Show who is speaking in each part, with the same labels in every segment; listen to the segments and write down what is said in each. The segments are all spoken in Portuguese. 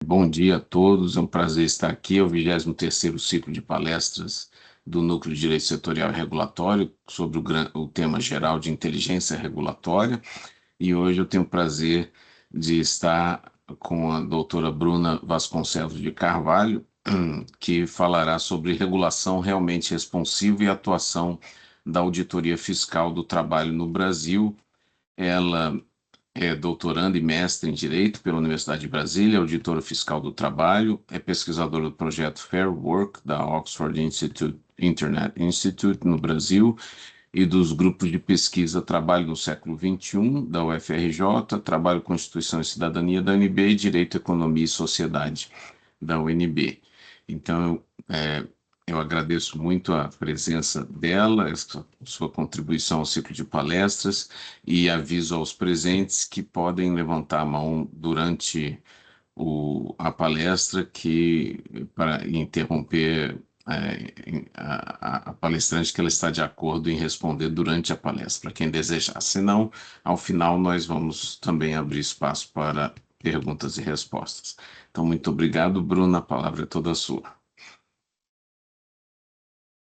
Speaker 1: Bom dia a todos, é um prazer estar aqui. É o 23º ciclo de palestras do Núcleo de Direito Setorial e Regulatório sobre o tema geral de inteligência regulatória. E hoje eu tenho o prazer de estar com a doutora Bruna Vasconcelos de Carvalho, que falará sobre regulação realmente responsiva e atuação da Auditoria Fiscal do Trabalho no Brasil. Ela é doutoranda e mestre em Direito pela Universidade de Brasília, auditora fiscal do trabalho, é pesquisadora do projeto Fair Work da Oxford Internet Institute no Brasil e dos grupos de pesquisa Trabalho no Século XXI da UFRJ, Trabalho, Constituição e Cidadania da UNB e Direito, Economia e Sociedade da UNB. Então, eu agradeço muito a presença dela, sua contribuição ao ciclo de palestras, e aviso aos presentes que podem levantar a mão durante a palestra para interromper a palestrante, que ela está de acordo em responder durante a palestra, para quem desejar. Senão, ao final, nós vamos também abrir espaço para perguntas e respostas. Então, muito obrigado, Bruna, a palavra é toda sua.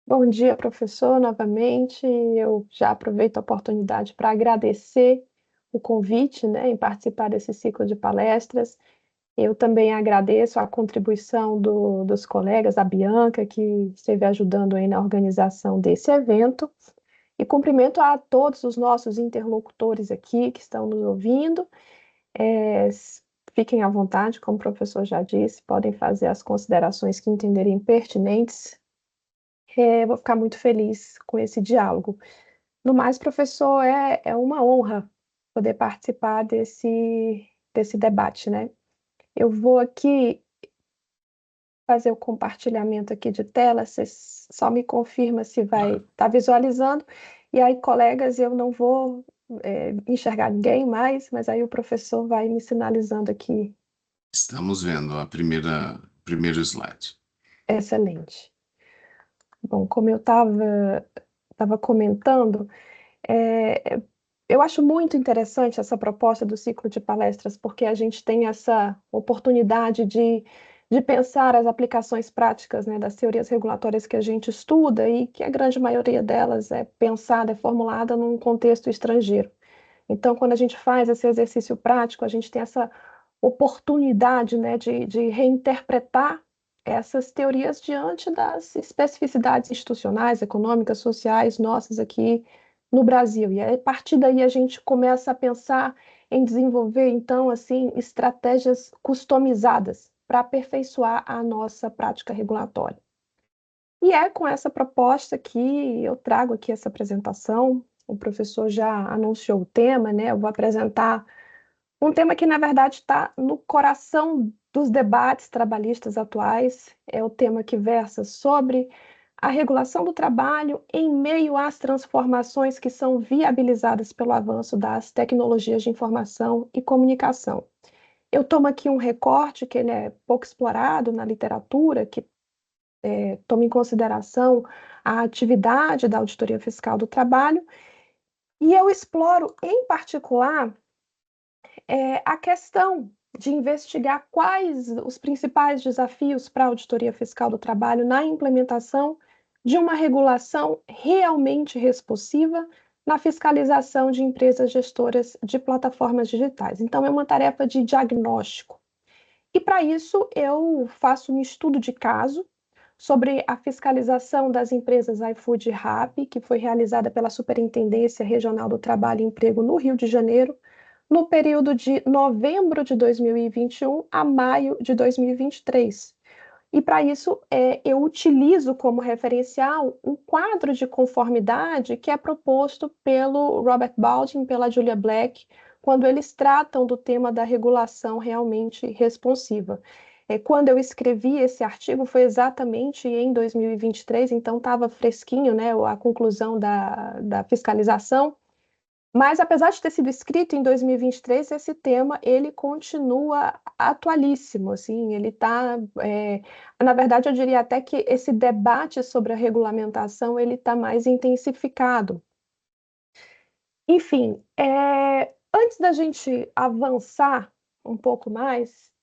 Speaker 2: Bom dia, professor, novamente. Eu já aproveito a oportunidade para agradecer o convite, né, em participar desse ciclo de palestras. Eu também agradeço a contribuição dos colegas, a Bianca, que esteve ajudando aí na organização desse evento, e cumprimento a todos os nossos interlocutores aqui que estão nos ouvindo. Fiquem à vontade, como o professor já disse, podem fazer as considerações que entenderem pertinentes. Vou ficar muito feliz com esse diálogo. No mais, professor, é uma honra poder participar desse debate, né? Eu vou aqui fazer o compartilhamento aqui de tela, você só me confirma se vai estar visualizando, e aí, colegas, eu não vou enxergar ninguém mais, mas aí o professor vai me sinalizando aqui.
Speaker 1: Estamos vendo primeiro slide.
Speaker 2: Excelente. Bom, como eu estava comentando, É, eu acho muito interessante essa proposta do ciclo de palestras, porque a gente tem essa oportunidade de pensar as aplicações práticas, né, das teorias regulatórias que a gente estuda e que a grande maioria delas é pensada, é formulada num contexto estrangeiro. Então, quando a gente faz esse exercício prático, a gente tem essa oportunidade, né, de reinterpretar essas teorias diante das especificidades institucionais, econômicas, sociais nossas aqui no Brasil. E aí, a partir daí a gente começa a pensar em desenvolver, então, assim, estratégias customizadas para aperfeiçoar a nossa prática regulatória. E é com essa proposta que eu trago aqui essa apresentação. O professor já anunciou o tema, né? Eu vou apresentar um tema que, na verdade, está no coração dos debates trabalhistas atuais. É o tema que versa sobre a regulação do trabalho em meio às transformações que são viabilizadas pelo avanço das tecnologias de informação e comunicação. Eu tomo aqui um recorte que ele é pouco explorado na literatura, que toma em consideração a atividade da Auditoria Fiscal do Trabalho, e eu exploro, em particular, a questão de investigar quais os principais desafios para a Auditoria Fiscal do Trabalho na implementação de uma regulação realmente responsiva na fiscalização de empresas gestoras de plataformas digitais. Então, é uma tarefa de diagnóstico. E, para isso, eu faço um estudo de caso sobre a fiscalização das empresas iFood e Rappi, que foi realizada pela Superintendência Regional do Trabalho e Emprego no Rio de Janeiro, no período de novembro de 2021 a maio de 2023. E, para isso, eu utilizo como referencial um quadro de conformidade que é proposto pelo Robert Baldwin, pela Julia Black, quando eles tratam do tema da regulação realmente responsiva. Quando eu escrevi esse artigo foi exatamente em 2023, então estava fresquinho, né, a conclusão da fiscalização. Mas, apesar de ter sido escrito em 2023, esse tema ele continua atualíssimo, assim, ele está, na verdade, eu diria até que esse debate sobre a regulamentação ele está mais intensificado. Enfim, antes da gente avançar um pouco mais,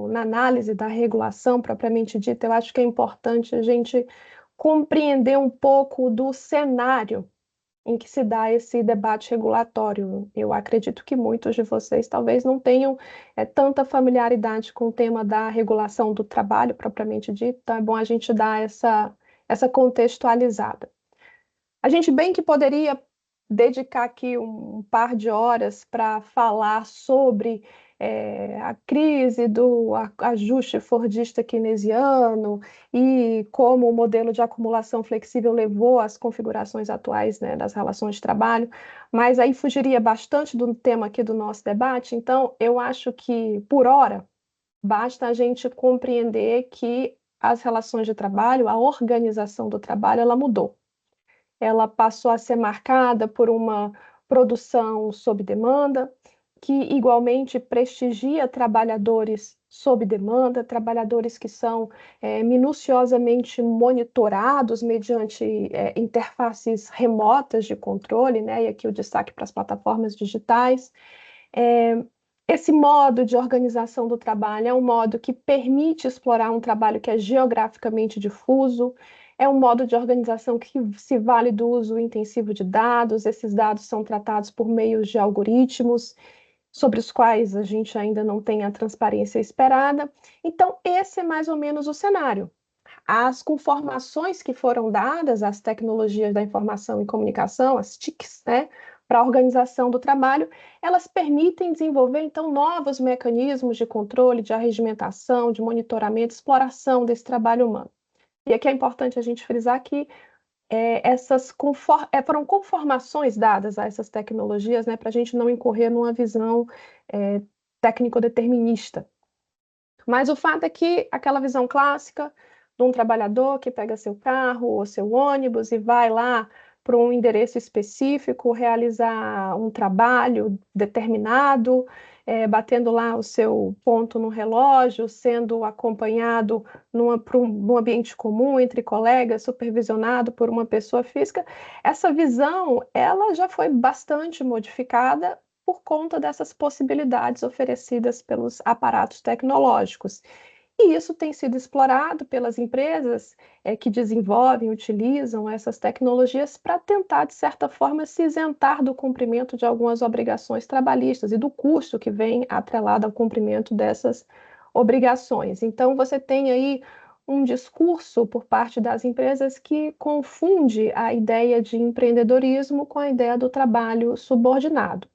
Speaker 2: na análise da regulação propriamente dita, eu acho que é importante a gente compreender um pouco do cenário em que se dá esse debate regulatório. Eu acredito que muitos de vocês talvez não tenham tanta familiaridade com o tema da regulação do trabalho propriamente dito, então é bom a gente dar essa contextualizada. A gente bem que poderia dedicar aqui um par de horas para falar sobre a crise do ajuste fordista keynesiano e como o modelo de acumulação flexível levou às configurações atuais, né, das relações de trabalho, mas aí fugiria bastante do tema aqui do nosso debate, então eu acho que, por hora, basta a gente compreender que as relações de trabalho, a organização do trabalho, ela mudou. Ela passou a ser marcada por uma produção sob demanda, que igualmente prestigia trabalhadores sob demanda, trabalhadores que são minuciosamente monitorados mediante interfaces remotas de controle, né? E aqui o destaque para as plataformas digitais. Esse modo de organização do trabalho é um modo que permite explorar um trabalho que é geograficamente difuso, é um modo de organização que se vale do uso intensivo de dados, esses dados são tratados por meios de algoritmos, sobre os quais a gente ainda não tem a transparência esperada. Então, esse é mais ou menos o cenário. As conformações que foram dadas às tecnologias da informação e comunicação, as TICs, né, para a organização do trabalho, elas permitem desenvolver, então, novos mecanismos de controle, de arregimentação, de monitoramento, exploração desse trabalho humano. E aqui é importante a gente frisar que foram conformações dadas a essas tecnologias, né, para a gente não incorrer numa visão técnico-determinista. Mas o fato é que aquela visão clássica de um trabalhador que pega seu carro ou seu ônibus e vai lá para um endereço específico, realizar um trabalho determinado, batendo lá o seu ponto no relógio, sendo acompanhado num ambiente comum, entre colegas, supervisionado por uma pessoa física, essa visão ela já foi bastante modificada por conta dessas possibilidades oferecidas pelos aparatos tecnológicos. E isso tem sido explorado pelas empresas que desenvolvem, utilizam essas tecnologias para tentar, de certa forma, se isentar do cumprimento de algumas obrigações trabalhistas e do custo que vem atrelado ao cumprimento dessas obrigações. Então, você tem aí um discurso por parte das empresas que confunde a ideia de empreendedorismo com a ideia do trabalho subordinado.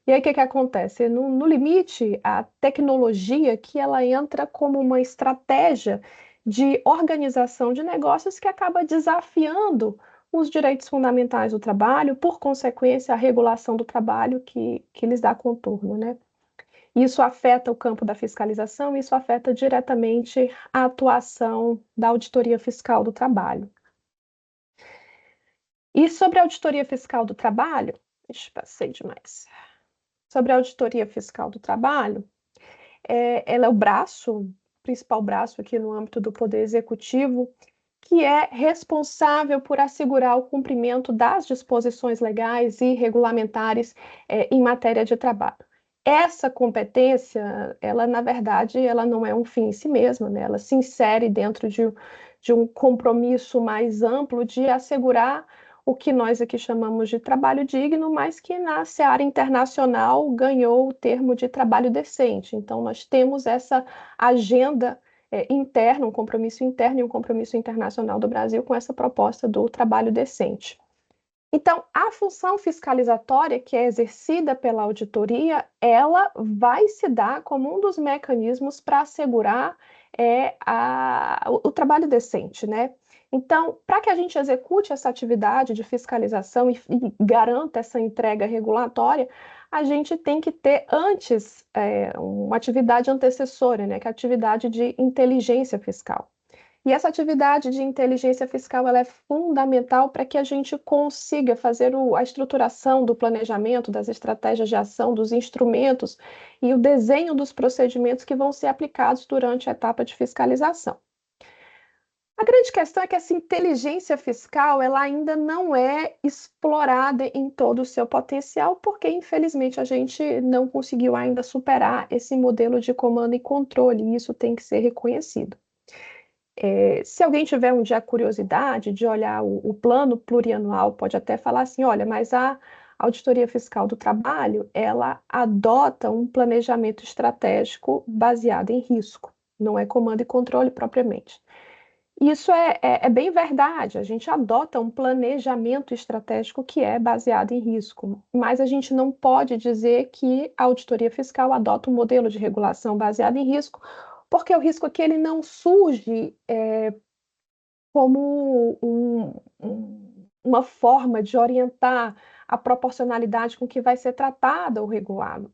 Speaker 2: E aí, o que que acontece? No limite, a tecnologia que ela entra como uma estratégia de organização de negócios que acaba desafiando os direitos fundamentais do trabalho, por consequência, a regulação do trabalho que lhes dá contorno, né? Isso afeta o campo da fiscalização, isso afeta diretamente a atuação da auditoria fiscal do trabalho. E sobre a auditoria fiscal do trabalho, passei demais. Sobre a auditoria fiscal do trabalho, ela é o principal braço aqui no âmbito do Poder Executivo, que é responsável por assegurar o cumprimento das disposições legais e regulamentares em matéria de trabalho. Essa competência, ela, na verdade, ela não é um fim em si mesma, né? Ela se insere dentro de um compromisso mais amplo de assegurar o que nós aqui chamamos de trabalho digno, mas que na seara internacional ganhou o termo de trabalho decente. Então, nós temos essa agenda interna, um compromisso interno e um compromisso internacional do Brasil com essa proposta do trabalho decente. Então, a função fiscalizatória que é exercida pela auditoria, ela vai se dar como um dos mecanismos para assegurar o trabalho decente, né? Então, para que a gente execute essa atividade de fiscalização e garanta essa entrega regulatória, a gente tem que ter antes uma atividade antecessora, né, que é a atividade de inteligência fiscal. E essa atividade de inteligência fiscal ela é fundamental para que a gente consiga fazer a estruturação do planejamento, das estratégias de ação, dos instrumentos e o desenho dos procedimentos que vão ser aplicados durante a etapa de fiscalização. A grande questão é que essa inteligência fiscal ela ainda não é explorada em todo o seu potencial, porque infelizmente a gente não conseguiu ainda superar esse modelo de comando e controle, e isso tem que ser reconhecido. Se alguém tiver um dia a curiosidade de olhar o plano plurianual, pode até falar assim, olha, mas a Auditoria Fiscal do Trabalho, ela adota um planejamento estratégico baseado em risco, não é comando e controle propriamente. Isso é bem verdade. A gente adota um planejamento estratégico que é baseado em risco, mas a gente não pode dizer que a auditoria fiscal adota um modelo de regulação baseado em risco, porque o risco aqui ele não surge como uma forma de orientar a proporcionalidade com que vai ser tratado ou regulado.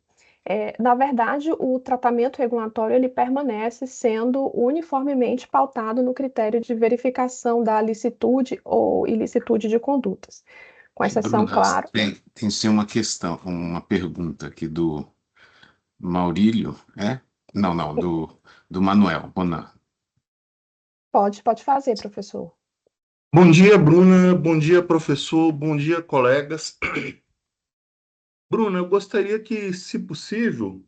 Speaker 2: Na verdade, o tratamento regulatório ele permanece sendo uniformemente pautado no critério de verificação da licitude ou ilicitude de condutas, com exceção,
Speaker 1: Bruna,
Speaker 2: claro.
Speaker 1: tem sim uma questão, uma pergunta aqui do Maurílio, é? Não, não, do Manuel Bonan.
Speaker 2: Pode fazer, professor.
Speaker 3: Bom dia, Bruna. Bom dia, professor. Bom dia, colegas. Bruna, eu gostaria que, se possível,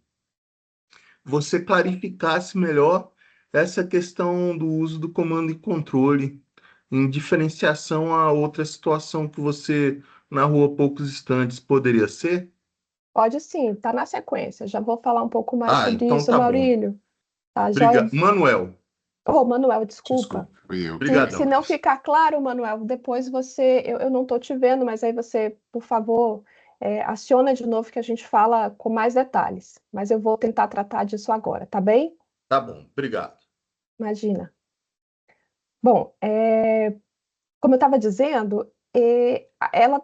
Speaker 3: você clarificasse melhor essa questão do uso do comando e controle, em diferenciação a outra situação que você narrou há poucos instantes. Poderia ser?
Speaker 2: Pode sim, está na sequência. Já vou falar um pouco mais sobre
Speaker 3: Então
Speaker 2: isso,
Speaker 3: tá bom.
Speaker 2: Maurílio. Tá, joia?
Speaker 3: Obrigado. Manuel,
Speaker 2: Oh, Manuel, desculpa.
Speaker 1: Desculpa, fui eu.
Speaker 2: Se
Speaker 3: brigadão.
Speaker 2: não ficar claro, Manuel, depois eu não estou te vendo, mas aí você, por favor, aciona de novo que a gente fala com mais detalhes. Mas eu vou tentar tratar disso agora, tá bem?
Speaker 3: Tá bom, obrigado.
Speaker 2: Imagina. Bom, como eu estava dizendo, ela,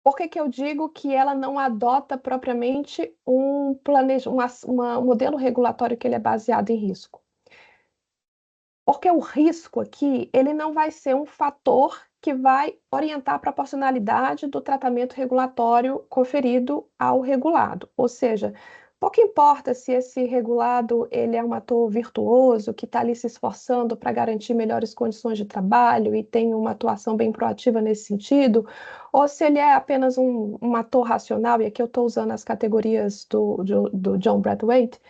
Speaker 2: por que que eu digo que ela não adota propriamente um modelo regulatório que ele é baseado em risco? Porque o risco aqui, ele não vai ser um fator que vai orientar a proporcionalidade do tratamento regulatório conferido ao regulado. Ou seja, pouco importa se esse regulado ele é um ator virtuoso que está ali se esforçando para garantir melhores condições de trabalho e tem uma atuação bem proativa nesse sentido, ou se ele é apenas um ator racional, e aqui eu estou usando as categorias do John Brathwaite,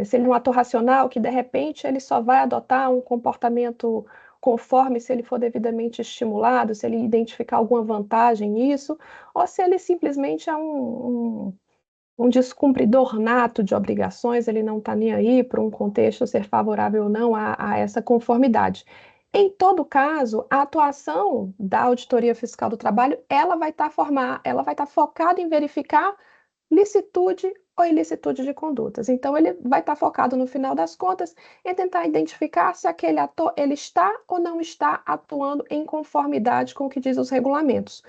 Speaker 2: se ele é um ator racional, que de repente ele só vai adotar um comportamento conforme se ele for devidamente estimulado, se ele identificar alguma vantagem nisso, ou se ele simplesmente é um descumpridor nato de obrigações, ele não está nem aí para um contexto ser favorável ou não a essa conformidade. Em todo caso, a atuação da Auditoria Fiscal do Trabalho, ela vai estar focada em verificar licitude ou ilicitude de condutas. Então, ele vai estar focado, no final das contas, em tentar identificar se aquele ator ele está ou não está atuando em conformidade com o que diz os regulamentos.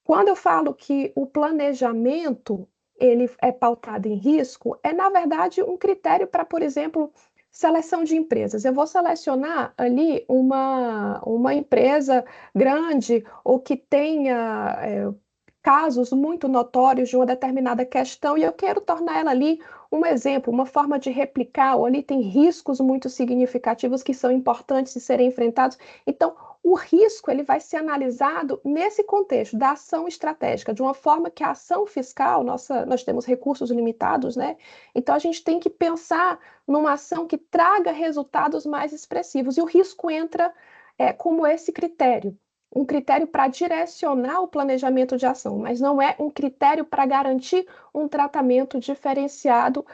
Speaker 2: Quando eu falo que o planejamento ele é pautado em risco, é, na verdade, um critério para, por exemplo, seleção de empresas. Eu vou selecionar ali uma empresa grande ou que tenha casos muito notórios de uma determinada questão e eu quero tornar ela ali um exemplo, uma forma de replicar, ou ali tem riscos muito significativos que são importantes de serem enfrentados. Então, o risco ele vai ser analisado nesse contexto da ação estratégica, de uma forma que a ação fiscal, nós temos recursos limitados, né? Então, a gente tem que pensar numa ação que traga resultados mais expressivos, e o risco entra como esse critério, um critério para direcionar o planejamento de ação, mas não é um critério para garantir um tratamento diferenciado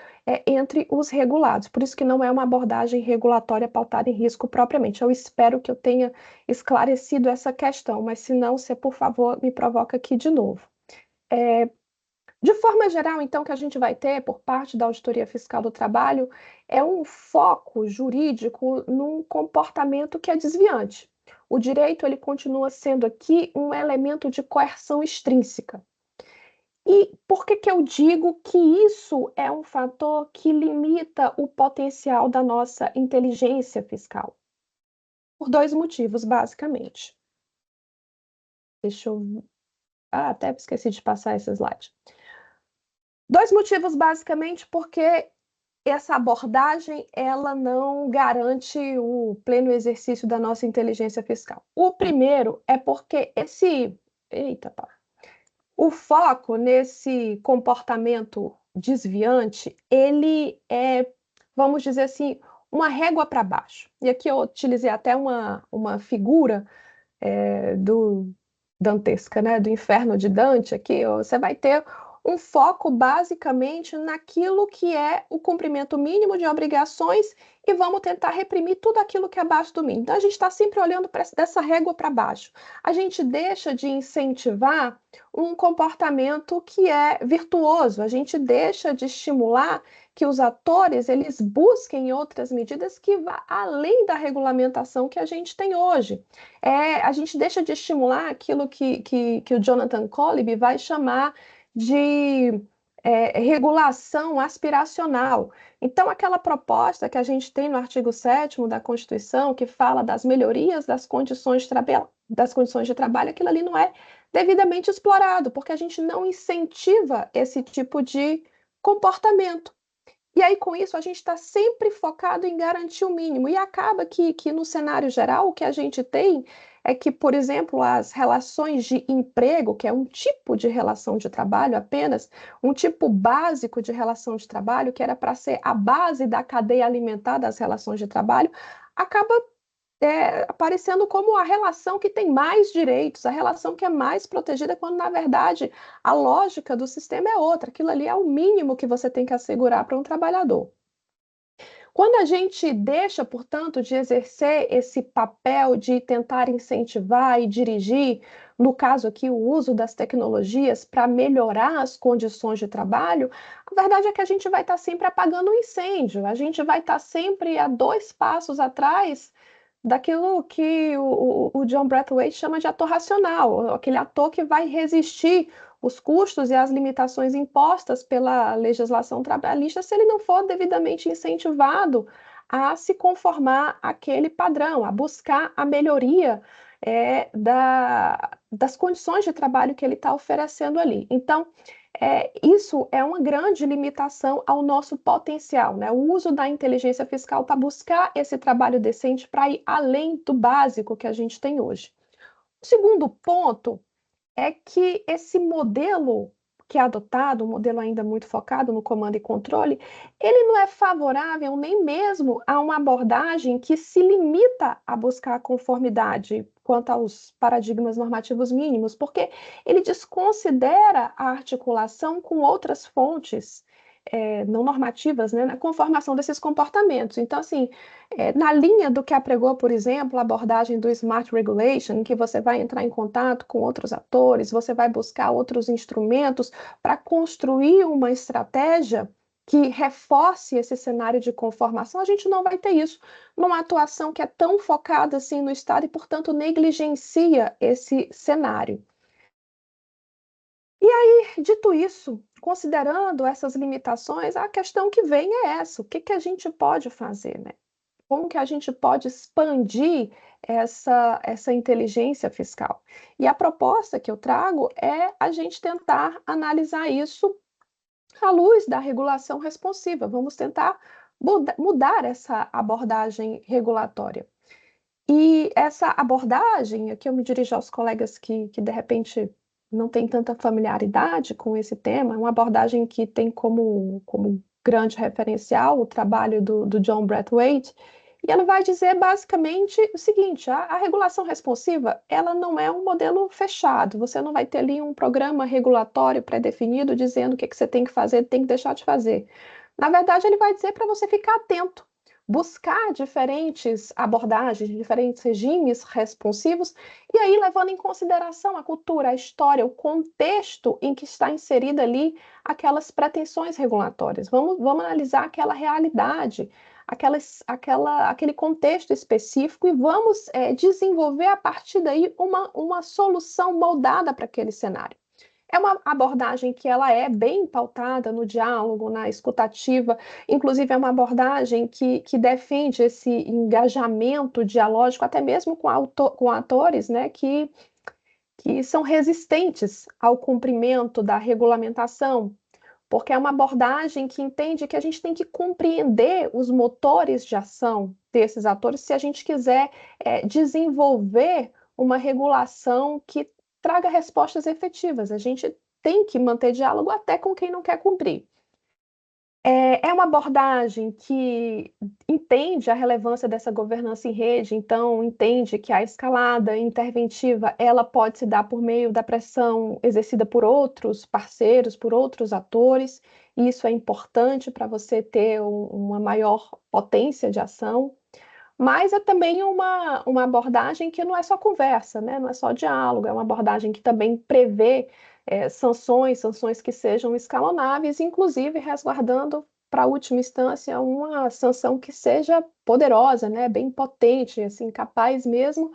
Speaker 2: entre os regulados. Por isso que não é uma abordagem regulatória pautada em risco propriamente. Eu espero que eu tenha esclarecido essa questão, mas se não, você, por favor, me provoca aqui de novo. De forma geral, então, que a gente vai ter por parte da Auditoria Fiscal do Trabalho é um foco jurídico num comportamento que é desviante. O direito ele continua sendo aqui um elemento de coerção extrínseca. E por que que eu digo que isso é um fator que limita o potencial da nossa inteligência fiscal? Por dois motivos, basicamente. Deixa eu. Até esqueci de passar esse slide. Dois motivos, basicamente, porque essa abordagem ela não garante o pleno exercício da nossa inteligência fiscal. O primeiro é porque o foco nesse comportamento desviante, ele é, vamos dizer assim, uma régua para baixo. E aqui eu utilizei até uma figura dantesca, né, do Inferno de Dante, aqui você vai ter um foco basicamente naquilo que é o cumprimento mínimo de obrigações e vamos tentar reprimir tudo aquilo que é abaixo do mínimo. Então, a gente está sempre olhando dessa régua para baixo. A gente deixa de incentivar um comportamento que é virtuoso, a gente deixa de estimular que os atores eles busquem outras medidas que vá além da regulamentação que a gente tem hoje. A gente deixa de estimular aquilo que o Jonathan Colby vai chamar de regulação aspiracional. Então, aquela proposta que a gente tem no artigo 7º da Constituição, que fala das melhorias das condições de trabalho, aquilo ali não é devidamente explorado, porque a gente não incentiva esse tipo de comportamento. E aí, com isso, a gente está sempre focado em garantir o mínimo. E acaba que no cenário geral, o que a gente tem é que, por exemplo, as relações de emprego, que é um tipo de relação de trabalho apenas, um tipo básico de relação de trabalho, que era para ser a base da cadeia alimentar das relações de trabalho, acaba aparecendo como a relação que tem mais direitos, a relação que é mais protegida, quando, na verdade, a lógica do sistema é outra. Aquilo ali é o mínimo que você tem que assegurar para um trabalhador. Quando a gente deixa, portanto, de exercer esse papel de tentar incentivar e dirigir, no caso aqui, o uso das tecnologias para melhorar as condições de trabalho, a verdade é que a gente vai estar sempre apagando um incêndio, a gente vai estar sempre a 2 passos atrás daquilo que o John Brathwaite chama de ator racional, aquele ator que vai resistir os custos e as limitações impostas pela legislação trabalhista se ele não for devidamente incentivado a se conformar àquele padrão, a buscar a melhoria das condições de trabalho que ele está oferecendo ali. Então, isso é uma grande limitação ao nosso potencial, né? O uso da inteligência fiscal para buscar esse trabalho decente para ir além do básico que a gente tem hoje. O segundo ponto é que esse modelo que é adotado, um modelo ainda muito focado no comando e controle, ele não é favorável nem mesmo a uma abordagem que se limita a buscar a conformidade quanto aos paradigmas normativos mínimos, porque ele desconsidera a articulação com outras fontes não normativas, né, na conformação desses comportamentos. Então, assim, na linha do que apregou, por exemplo, a abordagem do Smart Regulation, em que você vai entrar em contato com outros atores, você vai buscar outros instrumentos para construir uma estratégia que reforce esse cenário de conformação, a gente não vai ter isso numa atuação que é tão focada assim no Estado e, portanto, negligencia esse cenário. E aí, dito isso, considerando essas limitações, a questão que vem é essa: o que a gente pode fazer, né? Como que a gente pode expandir essa inteligência fiscal? E a proposta que eu trago é a gente tentar analisar isso à luz da regulação responsiva. Vamos tentar mudar essa abordagem regulatória. E essa abordagem, aqui eu me dirijo aos colegas que de repente não têm tanta familiaridade com esse tema, é uma abordagem que tem como grande referencial o trabalho do John Brathwaite, e ela vai dizer basicamente o seguinte: a regulação responsiva, ela não é um modelo fechado, você não vai ter ali um programa regulatório pré-definido dizendo o que você tem que fazer, tem que deixar de fazer. Na verdade, ele vai dizer para você ficar atento, buscar diferentes abordagens, diferentes regimes responsivos, e aí levando em consideração a cultura, a história, o contexto em que está inserida ali aquelas pretensões regulatórias. Vamos analisar aquela realidade, aquele contexto específico e vamos desenvolver a partir daí uma solução moldada para aquele cenário. É uma abordagem que ela é bem pautada no diálogo, na escutativa, inclusive é uma abordagem que defende esse engajamento dialógico, até mesmo com atores, né, que são resistentes ao cumprimento da regulamentação, porque é uma abordagem que entende que a gente tem que compreender os motores de ação desses atores se a gente quiser desenvolver uma regulação que traga respostas efetivas. A gente tem que manter diálogo até com quem não quer cumprir. É uma abordagem que entende a relevância dessa governança em rede, então entende que a escalada interventiva ela pode se dar por meio da pressão exercida por outros parceiros, por outros atores, e isso é importante para você ter uma maior potência de ação, mas é também uma abordagem que não é só conversa, né? Não é só diálogo, é uma abordagem que também prevê sanções que sejam escalonáveis, inclusive resguardando para a última instância uma sanção que seja poderosa, né? Bem potente, assim, capaz mesmo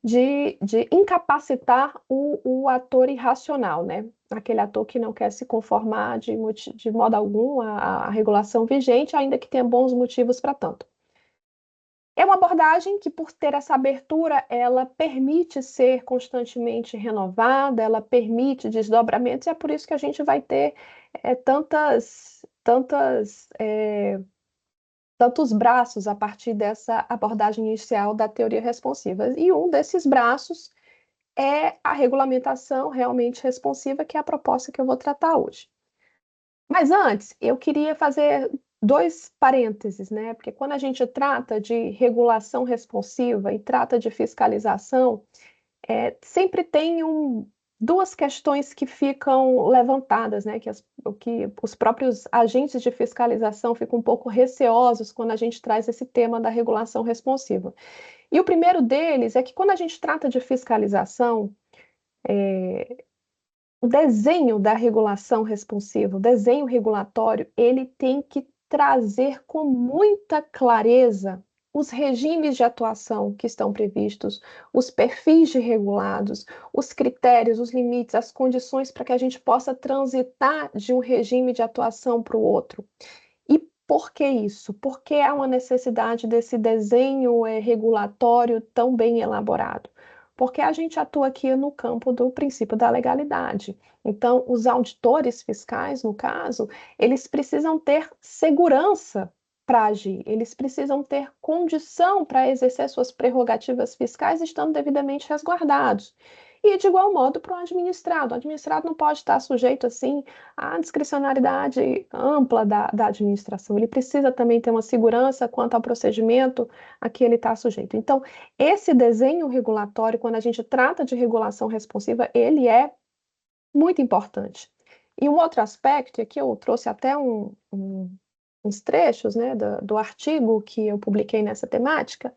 Speaker 2: de incapacitar o ator irracional, né? Aquele ator que não quer se conformar de modo algum à regulação vigente, ainda que tenha bons motivos para tanto. É uma abordagem que, por ter essa abertura, ela permite ser constantemente renovada, ela permite desdobramentos, e é por isso que a gente vai ter tantos braços a partir dessa abordagem inicial da teoria responsiva. E um desses braços é a regulamentação realmente responsiva, que é a proposta que eu vou tratar hoje. Mas antes, eu queria fazer dois parênteses, né? Porque quando a gente trata de regulação responsiva e trata de fiscalização, sempre tem duas questões que ficam levantadas, né? Que os próprios agentes de fiscalização ficam um pouco receosos quando a gente traz esse tema da regulação responsiva. E o primeiro deles é que quando a gente trata de fiscalização, o desenho da regulação responsiva, o desenho regulatório, ele tem que trazer com muita clareza os regimes de atuação que estão previstos, os perfis de regulados, os critérios, os limites, as condições para que a gente possa transitar de um regime de atuação para o outro. E por que isso? Porque há uma necessidade desse desenho regulatório tão bem elaborado. Porque a gente atua aqui no campo do princípio da legalidade. Então, os auditores fiscais, no caso, eles precisam ter segurança para agir, eles precisam ter condição para exercer suas prerrogativas fiscais estando devidamente resguardados. E, de igual modo, para o administrado. O administrado não pode estar sujeito, assim, à discricionariedade ampla da administração. Ele precisa também ter uma segurança quanto ao procedimento a que ele está sujeito. Então, esse desenho regulatório, quando a gente trata de regulação responsiva, ele é muito importante. E um outro aspecto, e aqui eu trouxe até uns trechos, né, do artigo que eu publiquei nessa temática,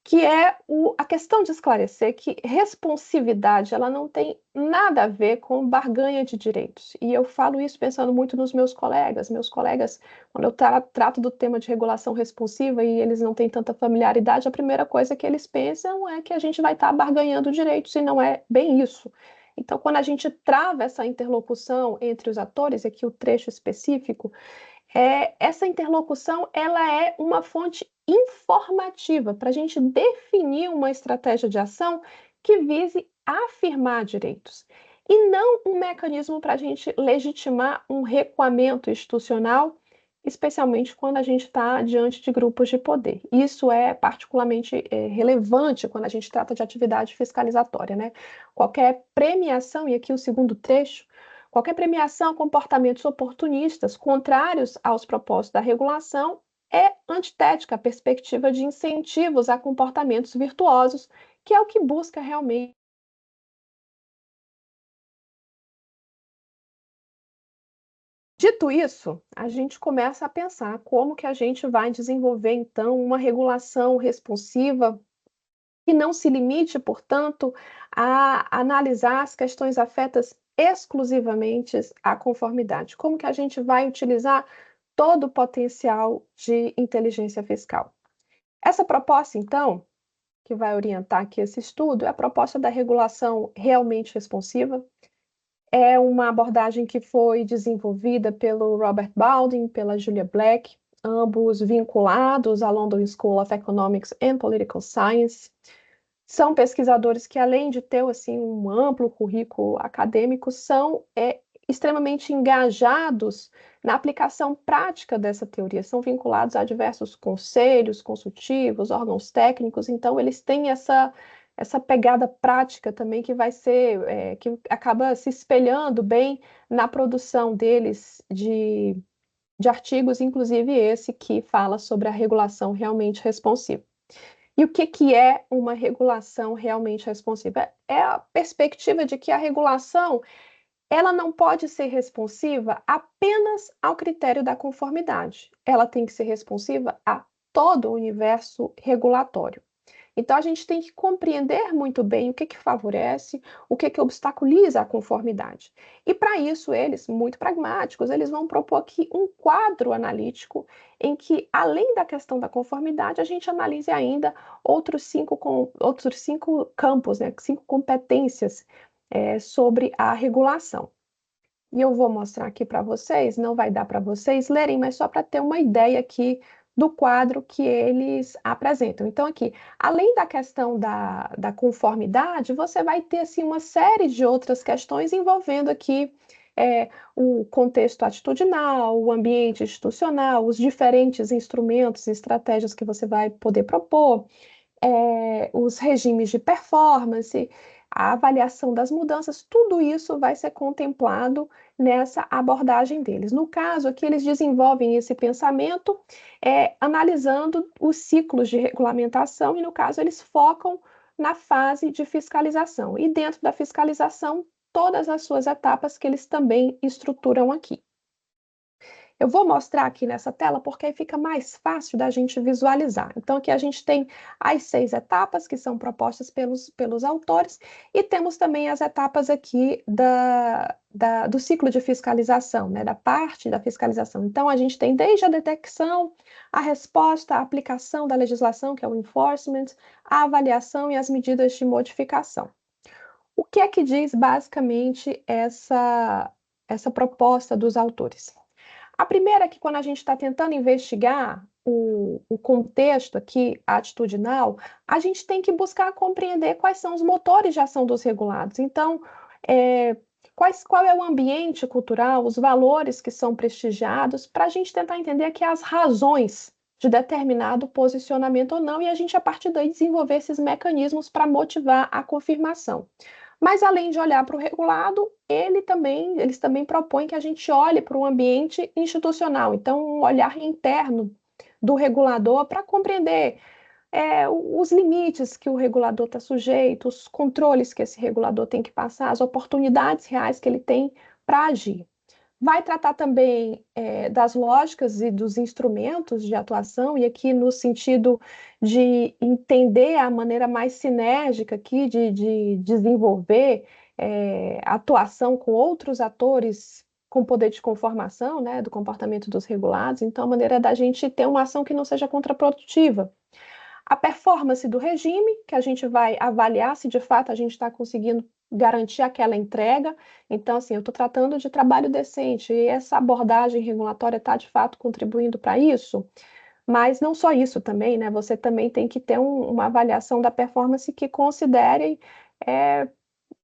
Speaker 2: que é a questão de esclarecer que responsividade ela não tem nada a ver com barganha de direitos. E eu falo isso pensando muito nos meus colegas. Meus colegas, quando eu trato do tema de regulação responsiva e eles não têm tanta familiaridade, a primeira coisa que eles pensam é que a gente vai estar barganhando direitos, e não é bem isso. Então, quando a gente trava essa interlocução entre os atores, aqui o trecho específico, essa interlocução ela é uma fonte informativa para a gente definir uma estratégia de ação que vise afirmar direitos, e não um mecanismo para a gente legitimar um recuamento institucional, especialmente quando a gente está diante de grupos de poder. Isso é particularmente relevante quando a gente trata de atividade fiscalizatória, né? Qualquer premiação, e aqui o segundo trecho, qualquer premiação a comportamentos oportunistas contrários aos propósitos da regulação é antitética à perspectiva de incentivos a comportamentos virtuosos, que é o que busca realmente. Dito isso, a gente começa a pensar como que a gente vai desenvolver, então, uma regulação responsiva que não se limite, portanto, a analisar as questões afetas exclusivamente à conformidade. Como que a gente vai utilizar todo o potencial de inteligência fiscal? Essa proposta, então, que vai orientar aqui esse estudo, é a proposta da regulação realmente responsiva. É uma abordagem que foi desenvolvida pelo Robert Baldwin, pela Julia Black, ambos vinculados à London School of Economics and Political Science. São pesquisadores que, além de ter assim, um amplo currículo acadêmico, são extremamente engajados na aplicação prática dessa teoria, são vinculados a diversos conselhos consultivos, órgãos técnicos, então eles têm essa pegada prática também que vai ser, que acaba se espelhando bem na produção deles de artigos, inclusive esse que fala sobre a regulação realmente responsiva. E o que é uma regulação realmente responsiva? É a perspectiva de que a regulação ela não pode ser responsiva apenas ao critério da conformidade. Ela tem que ser responsiva a todo o universo regulatório. Então, a gente tem que compreender muito bem o que favorece, o que obstaculiza a conformidade. E, para isso, eles, muito pragmáticos, eles vão propor aqui um quadro analítico em que, além da questão da conformidade, a gente analise ainda outros cinco campos, né, 5 competências sobre a regulação. E eu vou mostrar aqui para vocês, não vai dar para vocês lerem, mas só para ter uma ideia aqui do quadro que eles apresentam. Então, aqui, além da questão da conformidade, você vai ter assim, uma série de outras questões envolvendo aqui o contexto atitudinal, o ambiente institucional, os diferentes instrumentos e estratégias que você vai poder propor, os regimes de performance, a avaliação das mudanças, tudo isso vai ser contemplado nessa abordagem deles. No caso aqui, eles desenvolvem esse pensamento analisando os ciclos de regulamentação e, no caso, eles focam na fase de fiscalização. E dentro da fiscalização, todas as suas etapas que eles também estruturam aqui. Eu vou mostrar aqui nessa tela porque aí fica mais fácil da gente visualizar. Então, aqui a gente tem as 6 etapas que são propostas pelos autores e temos também as etapas aqui do ciclo de fiscalização, né, da parte da fiscalização. Então, a gente tem desde a detecção, a resposta, a aplicação da legislação, que é o enforcement, a avaliação e as medidas de modificação. O que é que diz basicamente essa proposta dos autores? A primeira é que quando a gente está tentando investigar o contexto aqui atitudinal, a gente tem que buscar compreender quais são os motores de ação dos regulados. Então, qual é o ambiente cultural, os valores que são prestigiados, para a gente tentar entender aqui as razões de determinado posicionamento ou não, e a gente, a partir daí, desenvolver esses mecanismos para motivar a confirmação. Mas, além de olhar para o regulado, eles também propõem que a gente olhe para o ambiente institucional, então, um olhar interno do regulador para compreender os limites que o regulador está sujeito, os controles que esse regulador tem que passar, as oportunidades reais que ele tem para agir. Vai tratar também das lógicas e dos instrumentos de atuação, e aqui no sentido de entender a maneira mais sinérgica aqui de desenvolver atuação com outros atores com poder de conformação, né, do comportamento dos regulados, então a maneira da gente ter uma ação que não seja contraprodutiva. A performance do regime, que a gente vai avaliar se de fato a gente está conseguindo garantir aquela entrega. Então, assim, eu estou tratando de trabalho decente e essa abordagem regulatória está de fato contribuindo para isso. Mas não só isso também, né? Você também tem que ter uma avaliação da performance que considere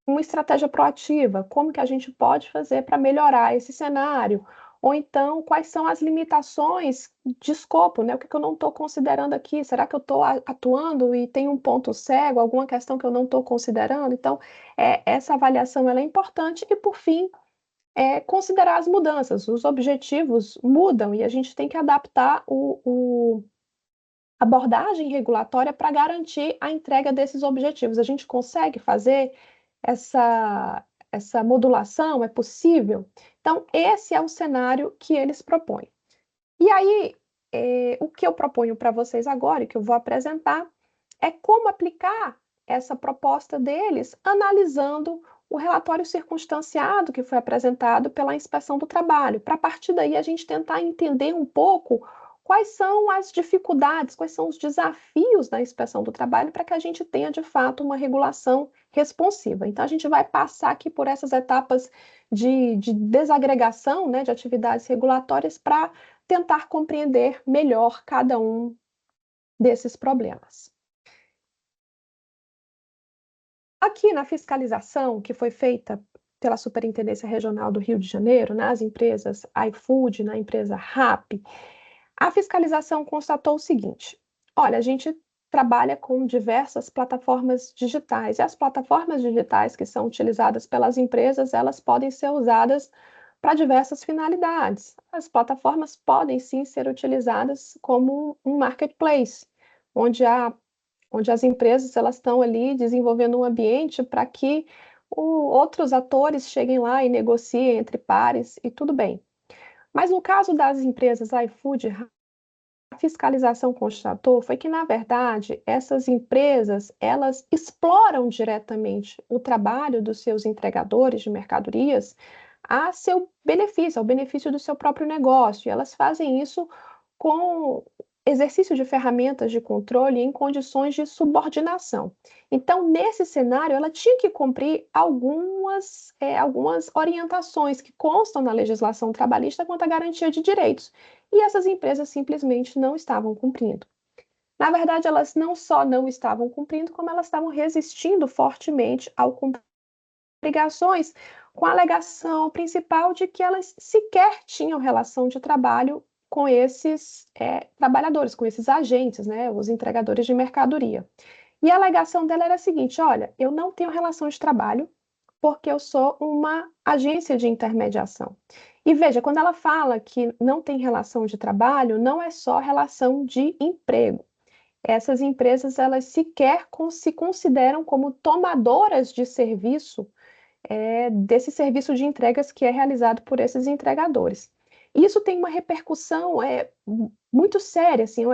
Speaker 2: uma estratégia proativa, como que a gente pode fazer para melhorar esse cenário, ou então quais são as limitações de escopo, né? O que eu não estou considerando aqui? Será que eu estou atuando e tem um ponto cego, alguma questão que eu não estou considerando? Então, essa avaliação ela é importante e, por fim, considerar as mudanças. Os objetivos mudam e a gente tem que adaptar a abordagem regulatória para garantir a entrega desses objetivos. A gente consegue fazer essa modulação? É possível? Então, esse é o cenário que eles propõem. E aí, o que eu proponho para vocês agora, e que eu vou apresentar, é como aplicar essa proposta deles, analisando o relatório circunstanciado que foi apresentado pela Inspeção do Trabalho, para a partir daí a gente tentar entender um pouco quais são as dificuldades, quais são os desafios da Inspeção do Trabalho para que a gente tenha, de fato, uma regulação responsiva. Então, a gente vai passar aqui por essas etapas de desagregação, né, de atividades regulatórias para tentar compreender melhor cada um desses problemas. Aqui na fiscalização que foi feita pela Superintendência Regional do Rio de Janeiro, nas empresas iFood, na empresa Rappi, a fiscalização constatou o seguinte: olha, a gente trabalha com diversas plataformas digitais, e as plataformas digitais que são utilizadas pelas empresas, elas podem ser usadas para diversas finalidades. As plataformas podem sim ser utilizadas como um marketplace, onde as empresas elas estão ali desenvolvendo um ambiente para que outros atores cheguem lá e negociem entre pares e tudo bem. Mas no caso das empresas iFood, a fiscalização constatou foi que, na verdade, essas empresas, elas exploram diretamente o trabalho dos seus entregadores de mercadorias a seu benefício, ao benefício do seu próprio negócio. E elas fazem isso com exercício de ferramentas de controle em condições de subordinação. Então, nesse cenário, ela tinha que cumprir algumas orientações que constam na legislação trabalhista quanto à garantia de direitos. E essas empresas simplesmente não estavam cumprindo. Na verdade, elas não só não estavam cumprindo, como elas estavam resistindo fortemente ao cumprir obrigações, com a alegação principal de que elas sequer tinham relação de trabalho com esses trabalhadores, com esses agentes, né, os entregadores de mercadoria. E a alegação dela era a seguinte: olha, eu não tenho relação de trabalho porque eu sou uma agência de intermediação. E veja, quando ela fala que não tem relação de trabalho, não é só relação de emprego. Essas empresas, elas sequer se consideram como tomadoras de serviço desse serviço de entregas que é realizado por esses entregadores. Isso tem uma repercussão muito séria, assim,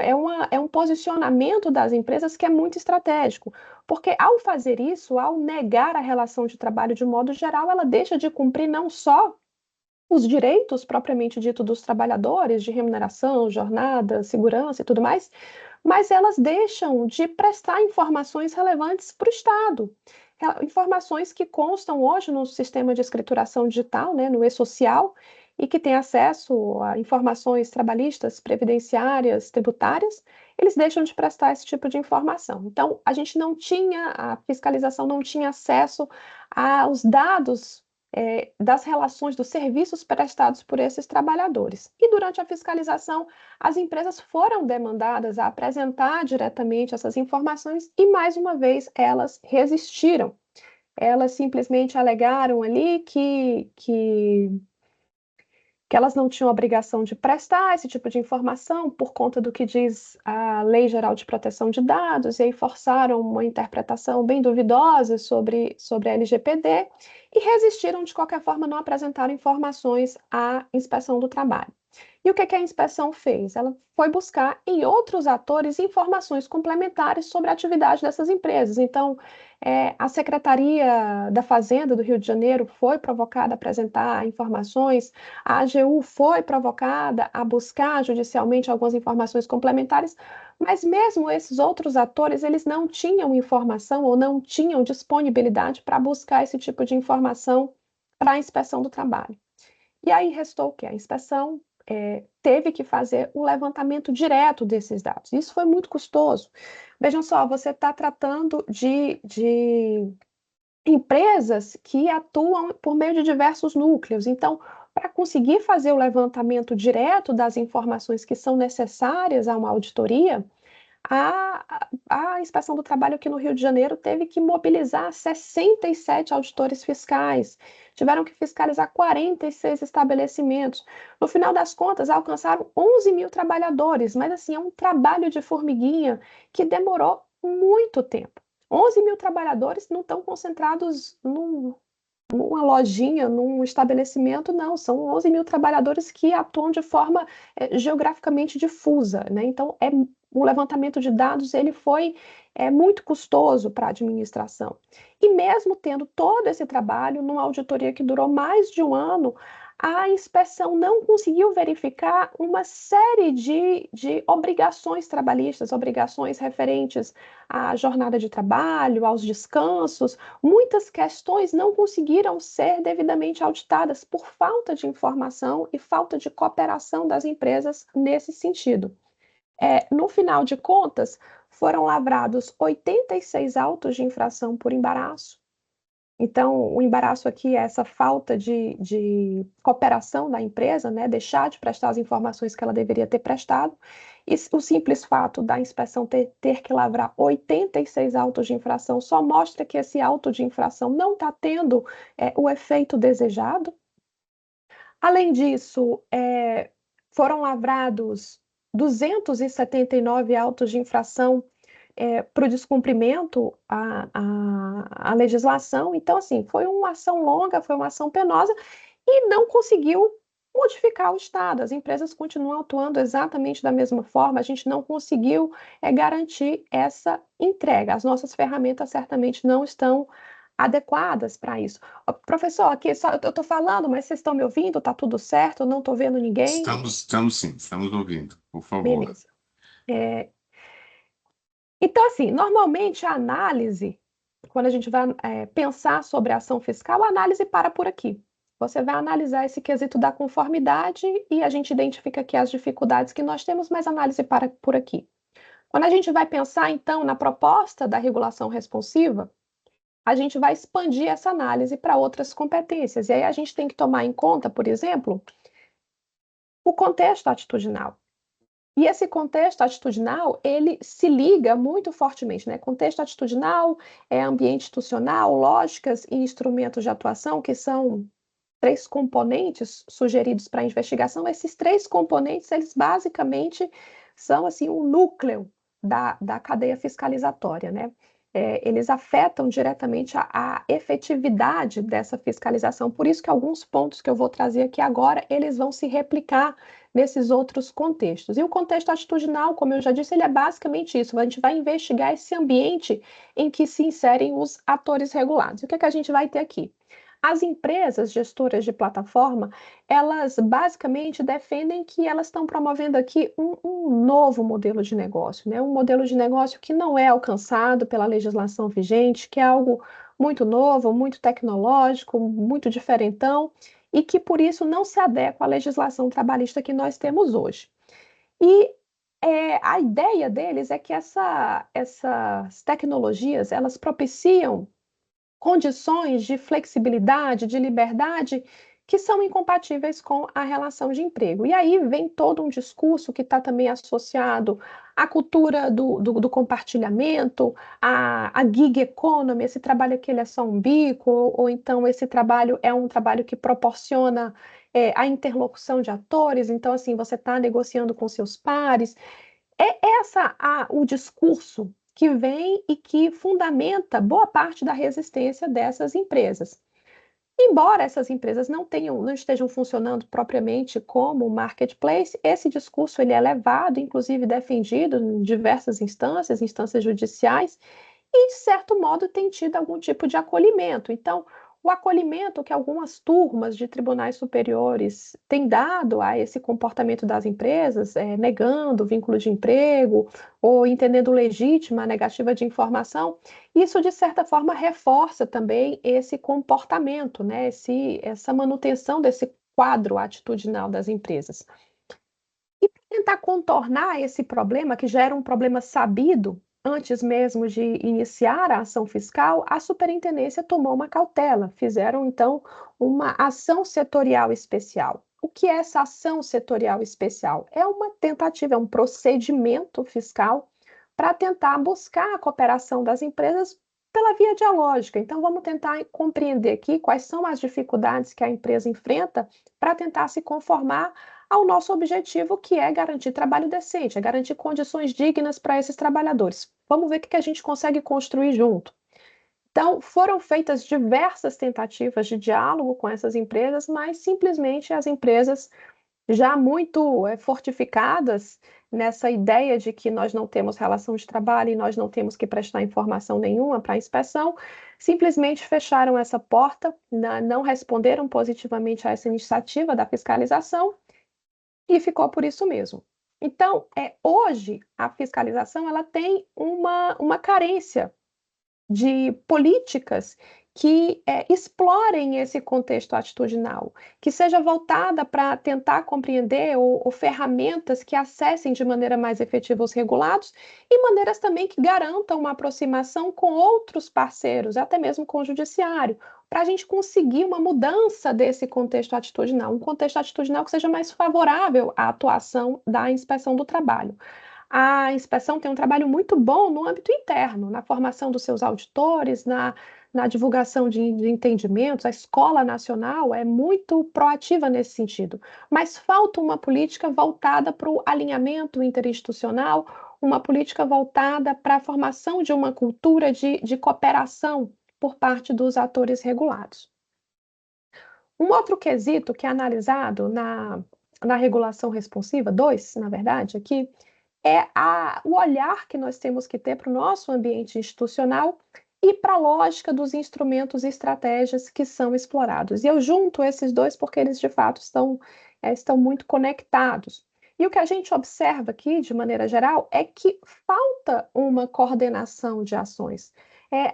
Speaker 2: é um posicionamento das empresas que é muito estratégico, porque ao fazer isso, ao negar a relação de trabalho de modo geral, ela deixa de cumprir não só os direitos propriamente dito dos trabalhadores, de remuneração, jornada, segurança e tudo mais, mas elas deixam de prestar informações relevantes para o Estado. Informações que constam hoje no sistema de escrituração digital, né, no e-social, e que tem acesso a informações trabalhistas, previdenciárias, tributárias, eles deixam de prestar esse tipo de informação. Então, a fiscalização não tinha acesso aos dados das relações dos serviços prestados por esses trabalhadores. E durante a fiscalização, as empresas foram demandadas a apresentar diretamente essas informações e, mais uma vez, elas resistiram. Elas simplesmente alegaram ali que elas não tinham obrigação de prestar esse tipo de informação por conta do que diz a Lei Geral de Proteção de Dados, e aí forçaram uma interpretação bem duvidosa sobre a LGPD e resistiram, de qualquer forma, não apresentaram informações à Inspeção do Trabalho. E o que a inspeção fez? Ela foi buscar em outros atores informações complementares sobre a atividade dessas empresas. Então, a Secretaria da Fazenda do Rio de Janeiro foi provocada a apresentar informações, a AGU foi provocada a buscar judicialmente algumas informações complementares, mas mesmo esses outros atores, eles não tinham informação ou não tinham disponibilidade para buscar esse tipo de informação para a inspeção do trabalho. E aí restou o quê? A inspeção teve que fazer o levantamento direto desses dados. Isso foi muito custoso. Vejam só, você está tratando de empresas que atuam por meio de diversos núcleos. Então, para conseguir fazer o levantamento direto das informações que são necessárias a uma auditoria, a Inspeção do Trabalho aqui no Rio de Janeiro teve que mobilizar 67 auditores fiscais, tiveram que fiscalizar 46 estabelecimentos. No final das contas, alcançaram 11 mil trabalhadores, mas assim, é um trabalho de formiguinha que demorou muito tempo. 11 mil trabalhadores não estão concentrados numa lojinha, num estabelecimento, não, são 11 mil trabalhadores que atuam de forma geograficamente difusa, né? Então, o levantamento de dados ele foi muito custoso para a administração. E mesmo tendo todo esse trabalho, numa auditoria que durou mais de um ano, a inspeção não conseguiu verificar uma série de obrigações trabalhistas, obrigações referentes à jornada de trabalho, aos descansos. Muitas questões não conseguiram ser devidamente auditadas por falta de informação e falta de cooperação das empresas nesse sentido. No final de contas, foram lavrados 86 autos de infração por embaraço, Então, o embaraço aqui é essa falta de cooperação da empresa, né, deixar de prestar as informações que ela deveria ter prestado, e o simples fato da inspeção ter que lavrar 86 autos de infração só mostra que esse auto de infração não está tendo o efeito desejado. Além disso, foram lavrados 279 autos de infração para o descumprimento à legislação. Então, assim, foi uma ação longa, foi uma ação penosa e não conseguiu modificar o Estado. As empresas continuam atuando exatamente da mesma forma, a gente não conseguiu garantir essa entrega. As nossas ferramentas certamente não estão adequadas para isso. Professor, aqui só, eu estou falando, mas vocês estão me ouvindo? Está tudo certo? Eu não estou vendo ninguém?
Speaker 1: Estamos sim, estamos ouvindo, por favor.
Speaker 2: Beleza. Então, assim, normalmente a análise, quando a gente vai pensar sobre a ação fiscal, a análise para por aqui. Você vai analisar esse quesito da conformidade e a gente identifica aqui as dificuldades que nós temos, mas a análise para por aqui. Quando a gente vai pensar, então, na proposta da regulação responsiva, a gente vai expandir essa análise para outras competências. E aí a gente tem que tomar em conta, por exemplo, o contexto atitudinal. E esse contexto atitudinal, ele se liga muito fortemente, né? Contexto atitudinal, ambiente institucional, lógicas e instrumentos de atuação, que são 3 componentes sugeridos para a investigação. Esses 3 componentes, eles basicamente são, assim, o núcleo da cadeia fiscalizatória, né? Eles afetam diretamente a efetividade dessa fiscalização. Por isso que alguns pontos que eu vou trazer aqui agora, eles vão se replicar nesses outros contextos. E o contexto atitudinal, como eu já disse, ele é basicamente isso. A gente vai investigar esse ambiente em que se inserem os atores regulados. E o que é que a gente vai ter aqui? As empresas gestoras de plataforma, elas basicamente defendem que elas estão promovendo aqui um novo modelo de negócio, né? Um modelo de negócio que não é alcançado pela legislação vigente, que é algo muito novo, muito tecnológico, muito diferentão, e que por isso não se adequa à legislação trabalhista que nós temos hoje. E a ideia deles é que essas tecnologias, elas propiciam condições de flexibilidade, de liberdade, que são incompatíveis com a relação de emprego. E aí vem todo um discurso que está também associado à cultura do compartilhamento, à gig economy, esse trabalho que ele é só um bico, ou então esse trabalho é um trabalho que proporciona a interlocução de atores, então assim, você está negociando com seus pares. O discurso que vem e que fundamenta boa parte da resistência dessas empresas. Embora essas empresas não estejam funcionando propriamente como marketplace, esse discurso ele é levado, inclusive defendido em diversas instâncias judiciais, e de certo modo tem tido algum tipo de acolhimento. Então, o acolhimento que algumas turmas de tribunais superiores têm dado a esse comportamento das empresas, negando o vínculo de emprego ou entendendo legítima a negativa de informação, isso de certa forma reforça também esse comportamento, né? Essa manutenção desse quadro atitudinal das empresas. E para tentar contornar esse problema, que já era um problema sabido antes mesmo de iniciar a ação fiscal, a superintendência tomou uma cautela, fizeram então uma ação setorial especial. O que é essa ação setorial especial? É uma tentativa, é um procedimento fiscal para tentar buscar a cooperação das empresas pela via dialógica. Então, vamos tentar compreender aqui quais são as dificuldades que a empresa enfrenta para tentar se conformar ao nosso objetivo, que é garantir trabalho decente, é garantir condições dignas para esses trabalhadores. Vamos ver o que a gente consegue construir junto. Então, foram feitas diversas tentativas de diálogo com essas empresas, mas simplesmente as empresas, já muito fortificadas nessa ideia de que nós não temos relação de trabalho e nós não temos que prestar informação nenhuma para a inspeção, simplesmente fecharam essa porta, não responderam positivamente a essa iniciativa da fiscalização e ficou por isso mesmo. Então, hoje, a fiscalização ela tem uma carência de políticas que explorem esse contexto atitudinal, que seja voltada para tentar compreender ou ferramentas que acessem de maneira mais efetiva os regulados e maneiras também que garantam uma aproximação com outros parceiros, até mesmo com o judiciário, para a gente conseguir uma mudança desse contexto atitudinal, um contexto atitudinal que seja mais favorável à atuação da inspeção do trabalho. A inspeção tem um trabalho muito bom no âmbito interno, na formação dos seus auditores, na divulgação de entendimentos. A Escola Nacional é muito proativa nesse sentido, mas falta uma política voltada para o alinhamento interinstitucional, uma política voltada para a formação de uma cultura de cooperação por parte dos atores regulados. Um outro quesito que é analisado na regulação responsiva, dois, na verdade, aqui, é o olhar que nós temos que ter para o nosso ambiente institucional e para a lógica dos instrumentos e estratégias que são explorados. E eu junto esses dois porque eles, de fato, estão muito conectados. E o que a gente observa aqui, de maneira geral, é que falta uma coordenação de ações.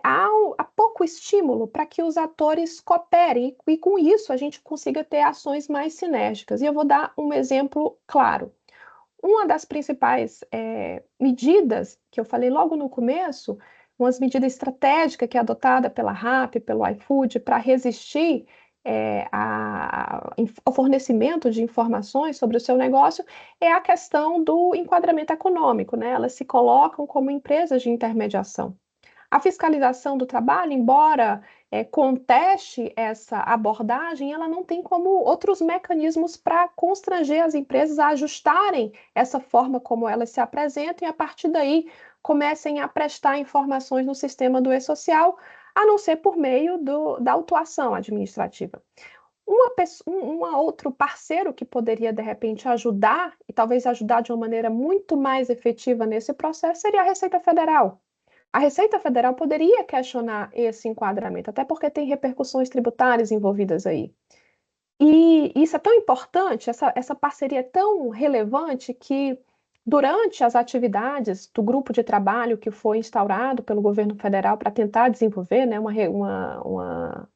Speaker 2: Há pouco estímulo para que os atores cooperem e, com isso, a gente consiga ter ações mais sinérgicas. E eu vou dar um exemplo claro. Uma das principais medidas que eu falei logo no começo, uma medida estratégica que é adotada pela RAP, pelo iFood, para resistir ao fornecimento de informações sobre o seu negócio, é a questão do enquadramento econômico, né? Elas se colocam como empresas de intermediação. A fiscalização do trabalho, embora conteste essa abordagem, ela não tem como outros mecanismos para constranger as empresas a ajustarem essa forma como elas se apresentam e, a partir daí, comecem a prestar informações no sistema do e-social, a não ser por meio da autuação administrativa. Um outro parceiro que poderia, de repente, ajudar, e talvez ajudar de uma maneira muito mais efetiva nesse processo, seria a Receita Federal. A Receita Federal poderia questionar esse enquadramento, até porque tem repercussões tributárias envolvidas aí. E isso é tão importante, essa parceria é tão relevante que, durante as atividades do grupo de trabalho que foi instaurado pelo governo federal para tentar desenvolver, né, uma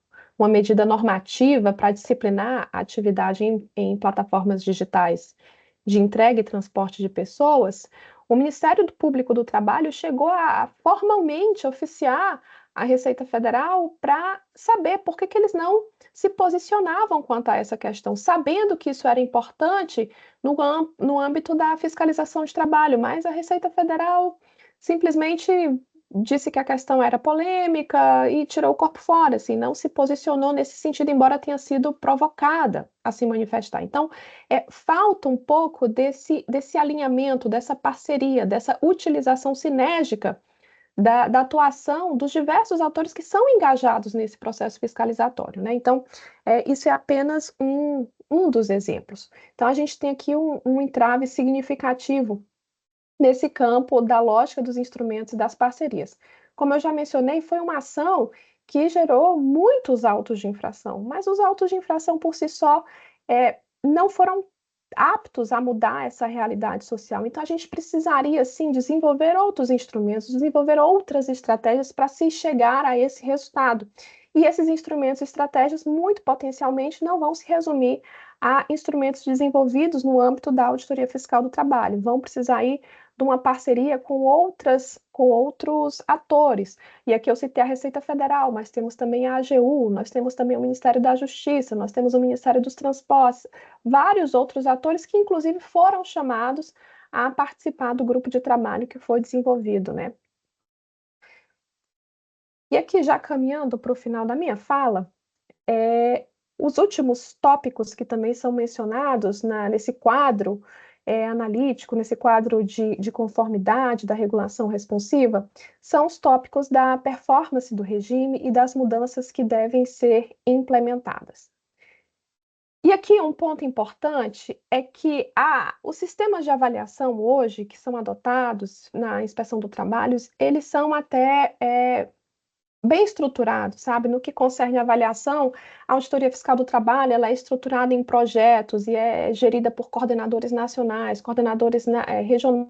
Speaker 2: medida normativa para disciplinar a atividade em plataformas digitais de entrega e transporte de pessoas, o Ministério Público do Trabalho chegou a formalmente oficiar a Receita Federal para saber por que eles não se posicionavam quanto a essa questão, sabendo que isso era importante no âmbito da fiscalização de trabalho, mas a Receita Federal simplesmente disse que a questão era polêmica e tirou o corpo fora, assim, não se posicionou nesse sentido, embora tenha sido provocada a se manifestar. Então, falta um pouco desse alinhamento, dessa parceria, dessa utilização sinérgica da atuação dos diversos atores que são engajados nesse processo fiscalizatório, né? Então, isso é apenas um dos exemplos. Então, a gente tem aqui um entrave significativo nesse campo da lógica dos instrumentos e das parcerias. Como eu já mencionei, foi uma ação que gerou muitos autos de infração, mas os autos de infração por si só não foram aptos a mudar essa realidade social. Então, a gente precisaria, sim, desenvolver outros instrumentos, desenvolver outras estratégias para se chegar a esse resultado. E esses instrumentos e estratégias, muito potencialmente, não vão se resumir a instrumentos desenvolvidos no âmbito da auditoria fiscal do trabalho. Vão precisar ir de uma parceria com outros atores. E aqui eu citei a Receita Federal, mas temos também a AGU, nós temos também o Ministério da Justiça, nós temos o Ministério dos Transportes, vários outros atores que, inclusive, foram chamados a participar do grupo de trabalho que foi desenvolvido, né? E aqui, já caminhando para o final da minha fala, os últimos tópicos que também são mencionados nesse quadro analítico, nesse quadro de conformidade da regulação responsiva, são os tópicos da performance do regime e das mudanças que devem ser implementadas. E aqui um ponto importante é que os sistemas de avaliação hoje, que são adotados na inspeção do trabalho, eles são até bem estruturado, sabe? No que concerne a avaliação, a auditoria fiscal do trabalho, ela é estruturada em projetos e é gerida por coordenadores nacionais, coordenadores regionais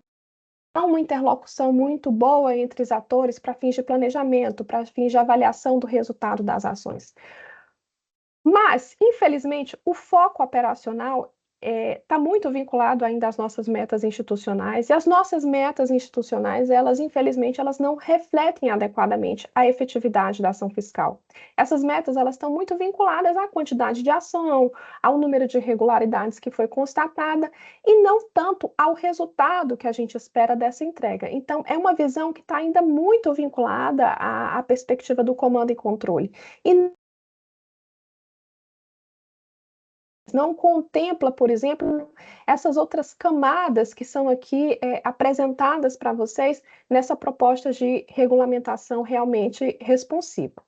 Speaker 2: há uma interlocução muito boa entre os atores para fins de planejamento, para fins de avaliação do resultado das ações. Mas, infelizmente, o foco operacional está muito vinculado ainda às nossas metas institucionais, e as nossas metas institucionais, elas, infelizmente, elas não refletem adequadamente a efetividade da ação fiscal. Essas metas, elas estão muito vinculadas à quantidade de ação, ao número de irregularidades que foi constatada, e não tanto ao resultado que a gente espera dessa entrega. Então, é uma visão que está ainda muito vinculada à perspectiva do comando e controle. E não contempla, por exemplo, essas outras camadas que são aqui apresentadas para vocês nessa proposta de regulamentação realmente responsiva.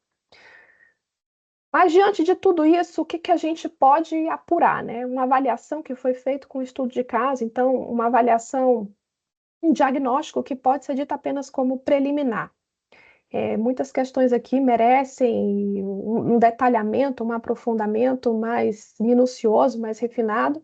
Speaker 2: Mas, diante de tudo isso, o que a gente pode apurar, né? Uma avaliação que foi feita com estudo de caso, então, uma avaliação, um diagnóstico que pode ser dito apenas como preliminar. Muitas questões aqui merecem um detalhamento, um aprofundamento mais minucioso, mais refinado,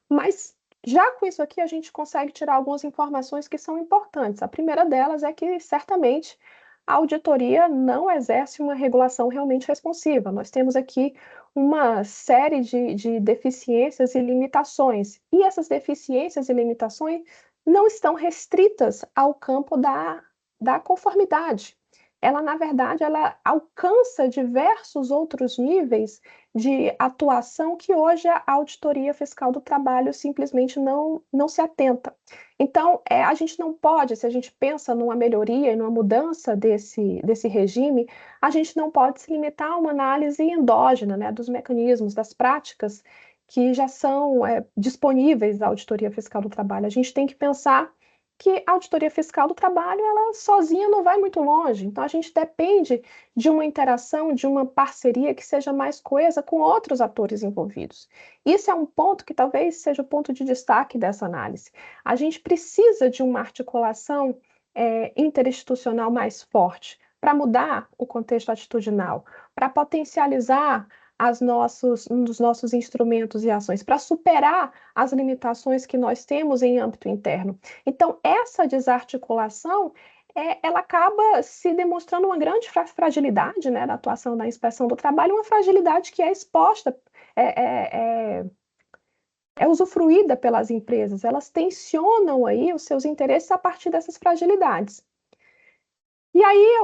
Speaker 2: mas já com isso aqui a gente consegue tirar algumas informações que são importantes. A primeira delas é que, certamente, a auditoria não exerce uma regulação realmente responsiva. Nós temos aqui uma série de deficiências e limitações, e essas deficiências e limitações não estão restritas ao campo da conformidade. Ela, na verdade, ela alcança diversos outros níveis de atuação que hoje a Auditoria Fiscal do Trabalho simplesmente não se atenta. Então, a gente não pode, se a gente pensa numa melhoria e numa mudança desse regime, a gente não pode se limitar a uma análise endógena, né, dos mecanismos, das práticas que já são disponíveis da Auditoria Fiscal do Trabalho. A gente tem que pensar que a Auditoria Fiscal do Trabalho, ela sozinha não vai muito longe. Então, a gente depende de uma interação, de uma parceria que seja mais coesa com outros atores envolvidos. Isso é um ponto que talvez seja o ponto de destaque dessa análise. A gente precisa de uma articulação interinstitucional mais forte para mudar o contexto atitudinal, para potencializar dos nossos instrumentos e ações, para superar as limitações que nós temos em âmbito interno. Então, essa desarticulação, ela acaba se demonstrando uma grande fragilidade, né, da atuação da inspeção do trabalho, uma fragilidade que é exposta, é usufruída pelas empresas, elas tensionam aí os seus interesses a partir dessas fragilidades. E aí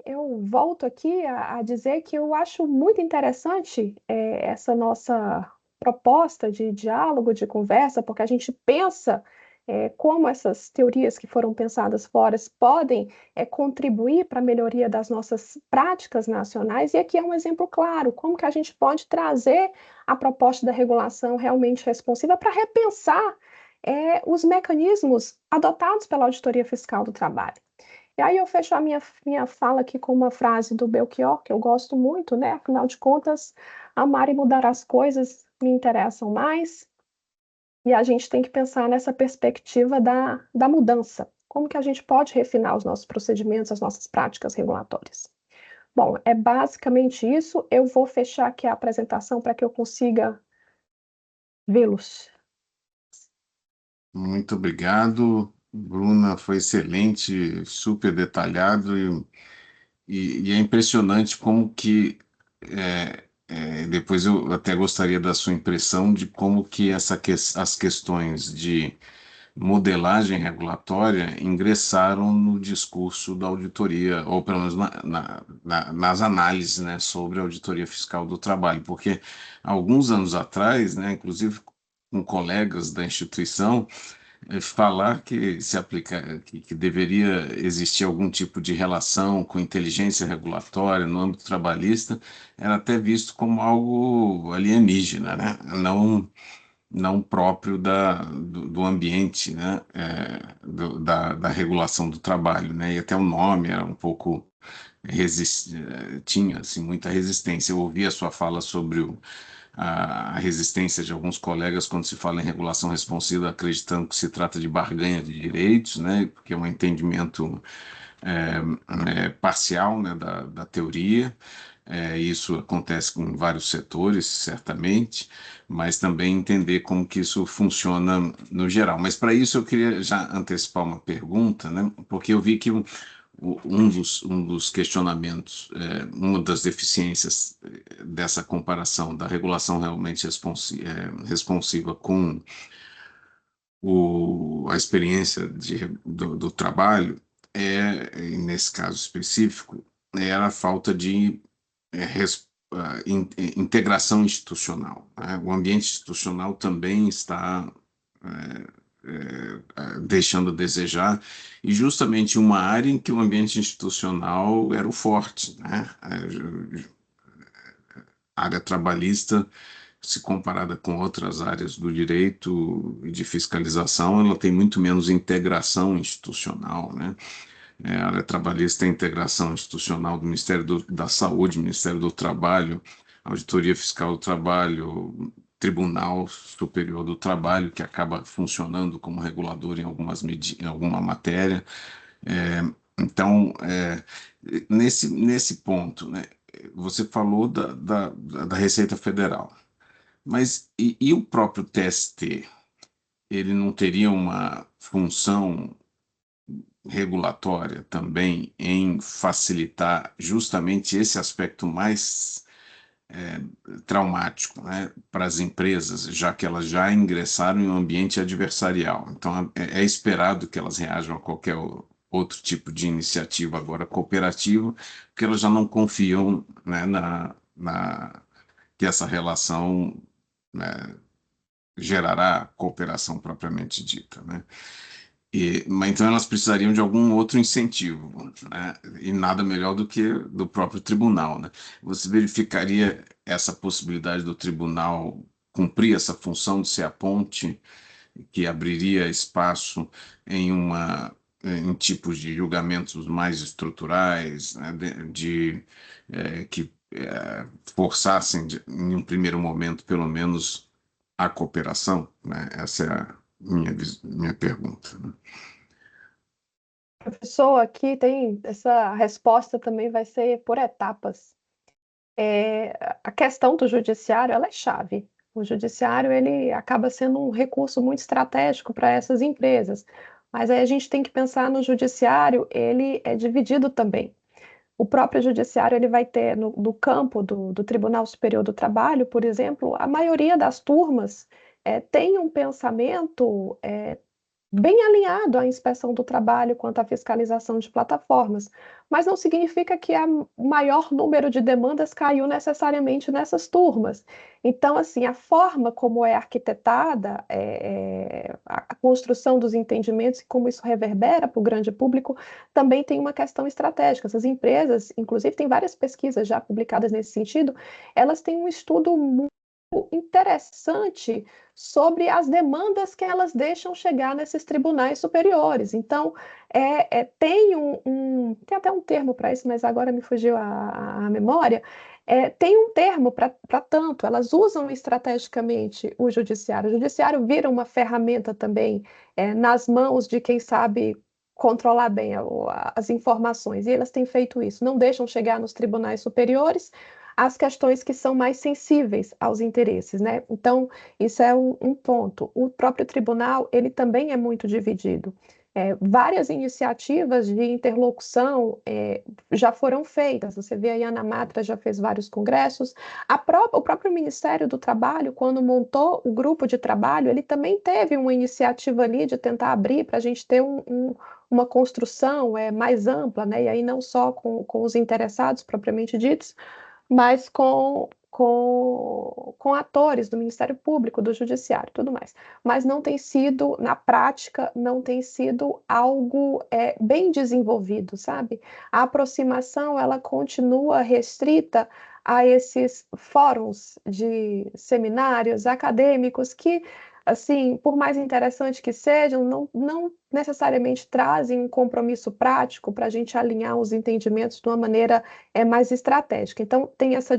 Speaker 2: eu volto aqui a dizer que eu acho muito interessante essa nossa proposta de diálogo, de conversa, porque a gente pensa como essas teorias que foram pensadas fora podem contribuir para a melhoria das nossas práticas nacionais, e aqui é um exemplo claro, como que a gente pode trazer a proposta da regulação realmente responsiva para repensar os mecanismos adotados pela Auditoria Fiscal do Trabalho. E aí eu fecho a minha fala aqui com uma frase do Belchior, que eu gosto muito, né? Afinal de contas, amar e mudar as coisas me interessam mais. E a gente tem que pensar nessa perspectiva da mudança. Como que a gente pode refinar os nossos procedimentos, as nossas práticas regulatórias? Bom, é basicamente isso. Eu vou fechar aqui a apresentação para que eu consiga vê-los.
Speaker 1: Muito obrigado, Bruna, foi excelente, super detalhado e é impressionante como que depois eu até gostaria da sua impressão de como que as questões de modelagem regulatória ingressaram no discurso da auditoria, ou pelo menos nas análises, né, sobre a auditoria fiscal do trabalho, porque alguns anos atrás, né, inclusive com colegas da instituição, falar que se aplica, que deveria existir algum tipo de relação com inteligência regulatória no âmbito trabalhista, era até visto como algo alienígena, né? Não próprio do ambiente, né? Da regulação do trabalho, né? E até o nome era um pouco tinha assim, muita resistência. Eu ouvi a sua fala sobre a resistência de alguns colegas quando se fala em regulação responsiva, acreditando que se trata de barganha de direitos, né, porque é um entendimento parcial, né, da teoria. Isso acontece com vários setores, certamente, mas também entender como que isso funciona no geral. Mas para isso eu queria já antecipar uma pergunta, né? Porque eu vi que um dos questionamentos, uma das deficiências dessa comparação da regulação realmente responsiva com a experiência do trabalho, e nesse caso específico, era a falta de integração institucional, né? O ambiente institucional também está deixando a desejar, e justamente uma área em que o ambiente institucional era o forte, né? A área trabalhista, se comparada com outras áreas do direito e de fiscalização, ela tem muito menos integração institucional, né? A área trabalhista, a integração institucional do Ministério da Saúde, Ministério do Trabalho, Auditoria Fiscal do Trabalho, Tribunal Superior do Trabalho, que acaba funcionando como regulador em em alguma matéria. Então, nesse ponto, né, você falou da Receita Federal, mas e o próprio TST? Ele não teria uma função regulatória também em facilitar justamente esse aspecto mais traumático, né, para as empresas, já que elas já ingressaram em um ambiente adversarial. Então, é esperado que elas reajam a qualquer outro tipo de iniciativa agora cooperativa, porque elas já não confiam, né, que essa relação, né, gerará cooperação propriamente dita, né? Mas então elas precisariam de algum outro incentivo, né? E nada melhor do que do próprio tribunal, né? Você verificaria essa possibilidade do tribunal cumprir essa função de ser a ponte que abriria espaço em em tipos de julgamentos mais estruturais, né? Que forçassem, em um primeiro momento, pelo menos, a cooperação, né? Essa é a minha pergunta, né?
Speaker 2: Professor, aqui tem essa resposta também vai ser por etapas. A questão do judiciário, ela é chave. O judiciário, ele acaba sendo um recurso muito estratégico para essas empresas. Mas aí a gente tem que pensar no judiciário, ele é dividido também. O próprio judiciário, ele vai ter no campo do Tribunal Superior do Trabalho, por exemplo, a maioria das turmas tem um pensamento bem alinhado à inspeção do trabalho quanto à fiscalização de plataformas, mas não significa que o maior número de demandas caiu necessariamente nessas turmas. Então, assim, a forma como é arquitetada, a construção dos entendimentos e como isso reverbera para o grande público, também tem uma questão estratégica. Essas empresas, inclusive, tem várias pesquisas já publicadas nesse sentido, elas têm um estudo muito interessante sobre as demandas que elas deixam chegar nesses tribunais superiores. Então, tem até um termo para isso, mas agora me fugiu a memória. Tem um termo para tanto, elas usam estrategicamente o judiciário. O judiciário vira uma ferramenta também nas mãos de quem sabe controlar bem as informações, e elas têm feito isso, não deixam chegar nos tribunais superiores as questões que são mais sensíveis aos interesses, né? Então, isso é um ponto. O próprio tribunal, ele também é muito dividido. Várias iniciativas de interlocução já foram feitas. Você vê aí, a Ana Matra já fez vários congressos. O próprio Ministério do Trabalho, quando montou o grupo de trabalho, ele também teve uma iniciativa ali de tentar abrir para a gente ter uma construção mais ampla, né? E aí não só com os interessados propriamente ditos, mas com atores do Ministério Público, do Judiciário, tudo mais. Mas não tem sido, na prática, não tem sido algo bem desenvolvido, sabe? A aproximação, ela continua restrita a esses fóruns de seminários acadêmicos que, assim, por mais interessante que sejam, não necessariamente trazem um compromisso prático para a gente alinhar os entendimentos de uma maneira mais estratégica. Então, tem essa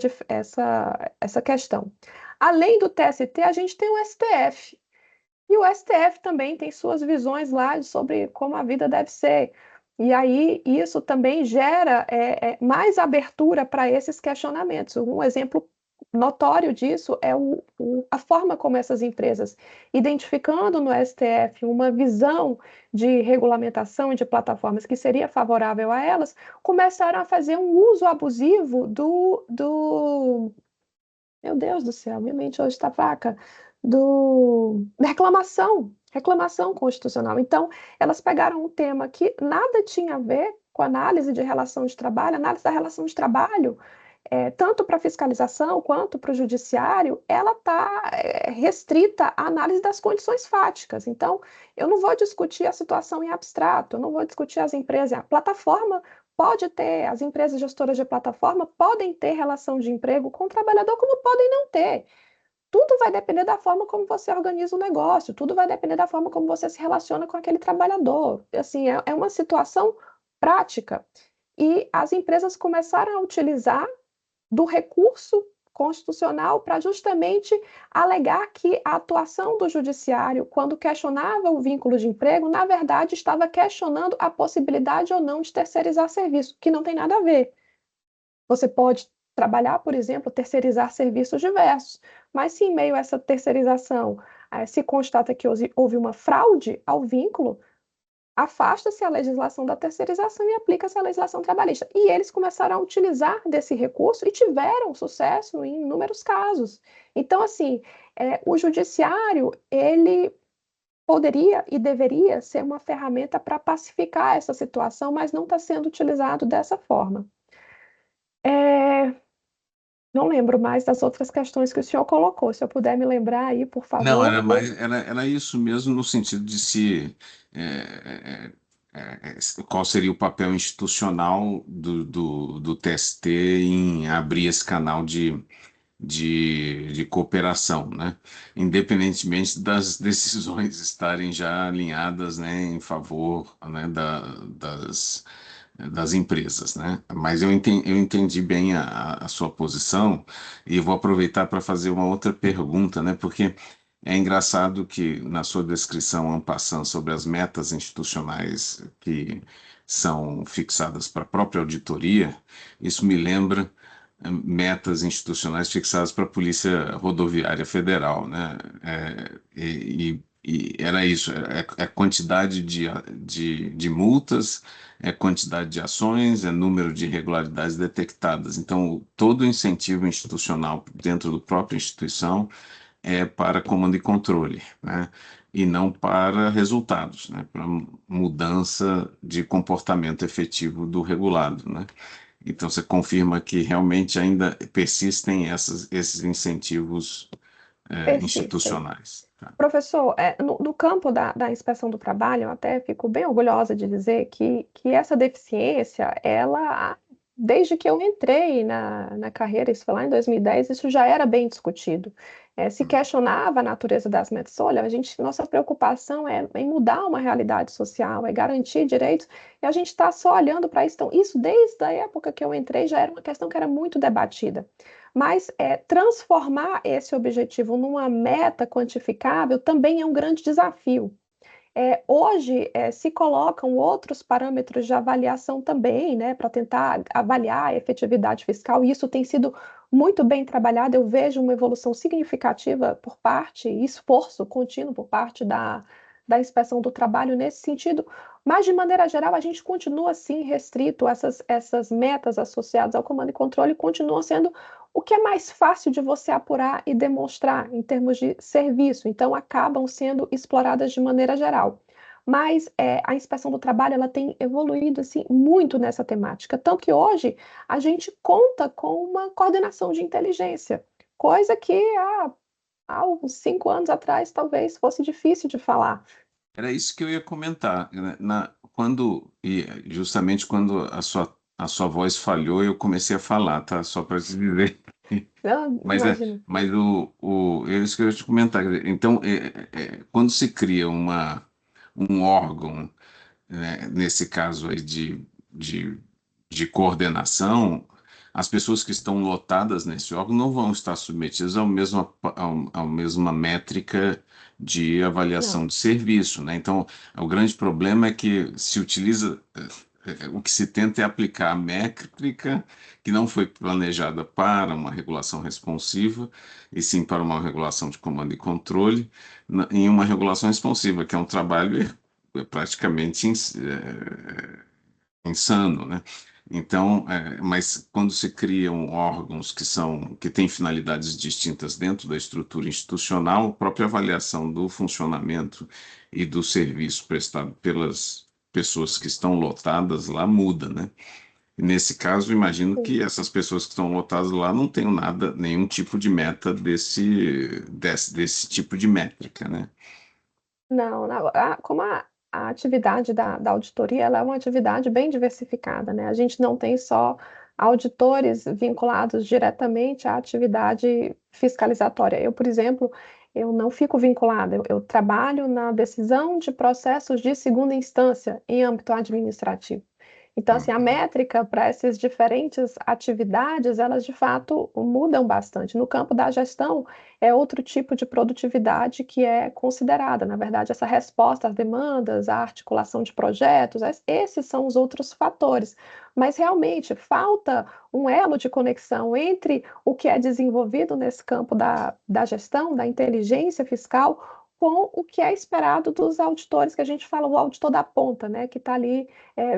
Speaker 2: questão. Além do TST, a gente tem o STF. E o STF também tem suas visões lá sobre como a vida deve ser. E aí isso também gera mais abertura para esses questionamentos. Um exemplo notório disso é a forma como essas empresas, identificando no STF uma visão de regulamentação de plataformas que seria favorável a elas, começaram a fazer um uso abusivo meu Deus do céu, minha mente hoje está vaca, da reclamação constitucional. Então, elas pegaram um tema que nada tinha a ver com análise de relação de trabalho, análise da relação de trabalho, tanto para a fiscalização quanto para o judiciário, ela está restrita à análise das condições fáticas. Então, eu não vou discutir a situação em abstrato, eu não vou discutir as empresas, a plataforma pode ter, as empresas gestoras de plataforma podem ter relação de emprego com o trabalhador, como podem não ter. Tudo vai depender da forma como você organiza o negócio, tudo vai depender da forma como você se relaciona com aquele trabalhador. Assim, é uma situação prática. E as empresas começaram a utilizar do recurso constitucional para justamente alegar que a atuação do judiciário, quando questionava o vínculo de emprego, na verdade estava questionando a possibilidade ou não de terceirizar serviço, que não tem nada a ver. Você pode trabalhar, por exemplo, terceirizar serviços diversos, mas se em meio a essa terceirização se constata que houve uma fraude ao vínculo, afasta-se a legislação da terceirização e aplica-se a legislação trabalhista. E eles começaram a utilizar desse recurso e tiveram sucesso em inúmeros casos. Então, assim, o judiciário, ele poderia e deveria ser uma ferramenta para pacificar essa situação, mas não está sendo utilizado dessa forma. Não lembro mais das outras questões que o senhor colocou. Se eu puder me lembrar aí, por
Speaker 1: Não,
Speaker 2: favor.
Speaker 1: era isso mesmo no sentido de se é, qual seria o papel institucional do TST em abrir esse canal de cooperação, né? Independentemente das decisões estarem já alinhadas, né, em favor, né, das empresas, né? Mas eu entendi bem a sua posição e vou aproveitar para fazer uma outra pergunta, né? Porque é engraçado que na sua descrição, en passant, sobre as metas institucionais que são fixadas para a própria auditoria, isso me lembra metas institucionais fixadas para a Polícia Rodoviária Federal, né? E era isso, é quantidade de multas, é quantidade de ações, é número de irregularidades detectadas. Então, todo incentivo institucional dentro da própria instituição é para comando e controle, né? E não para resultados, né? Para mudança de comportamento efetivo do regulado, né? Então, você confirma que realmente ainda persistem esses incentivos
Speaker 2: Persistem.
Speaker 1: institucionais. Tá?
Speaker 2: Professor, no campo da inspeção do trabalho, eu até fico bem orgulhosa de dizer que essa deficiência, ela, desde que eu entrei na carreira, isso foi lá em 2010, isso já era bem discutido. Se questionava a natureza das metas. Olha, nossa preocupação é em mudar uma realidade social, é garantir direitos, e a gente está só olhando para isso. Então, isso desde a época que eu entrei já era uma questão que era muito debatida. Mas transformar esse objetivo numa meta quantificável também é um grande desafio. Hoje se colocam outros parâmetros de avaliação também, né, para tentar avaliar a efetividade fiscal, e isso tem sido muito bem trabalhado. Eu vejo uma evolução significativa por parte, esforço contínuo por parte da inspeção do trabalho nesse sentido, mas de maneira geral a gente continua assim restrito, essas metas associadas ao comando e controle continuam sendo o que é mais fácil de você apurar e demonstrar em termos de serviço, então acabam sendo exploradas de maneira geral. Mas a inspeção do trabalho ela tem evoluído assim, muito nessa temática, tanto que hoje a gente conta com uma coordenação de inteligência, coisa que há uns 5 anos atrás talvez fosse difícil de falar.
Speaker 1: Era isso que eu ia comentar, né? Justamente quando a sua voz falhou, eu comecei a falar, tá? Só para te dizer.
Speaker 2: Não,
Speaker 1: Mas,
Speaker 2: imagino.
Speaker 1: é isso que eu ia te comentar. Então, quando se cria um órgão, né, nesse caso aí de, de coordenação, as pessoas que estão lotadas nesse órgão não vão estar submetidas à mesma métrica de avaliação
Speaker 2: Não.
Speaker 1: de serviço, né? Então, o grande problema é que se utiliza o que se tenta é aplicar a métrica que não foi planejada para uma regulação responsiva, e sim para uma regulação de comando e controle, em uma regulação responsiva, que é um trabalho praticamente insano, né? Então, mas quando se criam órgãos que têm finalidades distintas dentro da estrutura institucional, a própria avaliação do funcionamento e do serviço prestado pelas pessoas que estão lotadas lá muda, né? E nesse caso, imagino
Speaker 2: Sim.
Speaker 1: que essas pessoas que estão lotadas lá não tenham nada, nenhum tipo de meta desse tipo de métrica, né?
Speaker 2: Não, não. Como a atividade da auditoria, ela é uma atividade bem diversificada, né? A gente não tem só auditores vinculados diretamente à atividade fiscalizatória. Eu, por exemplo, eu não fico vinculada, eu trabalho na decisão de processos de segunda instância em âmbito administrativo. Então, assim, a métrica para essas diferentes atividades, elas de fato mudam bastante. No campo da gestão, é outro tipo de produtividade que é considerada. Na verdade, essa resposta às demandas, a articulação de projetos, esses são os outros fatores. Mas realmente falta um elo de conexão entre o que é desenvolvido nesse campo da gestão, da inteligência fiscal, com o que é esperado dos auditores, que a gente fala, o auditor da ponta, né, que está ali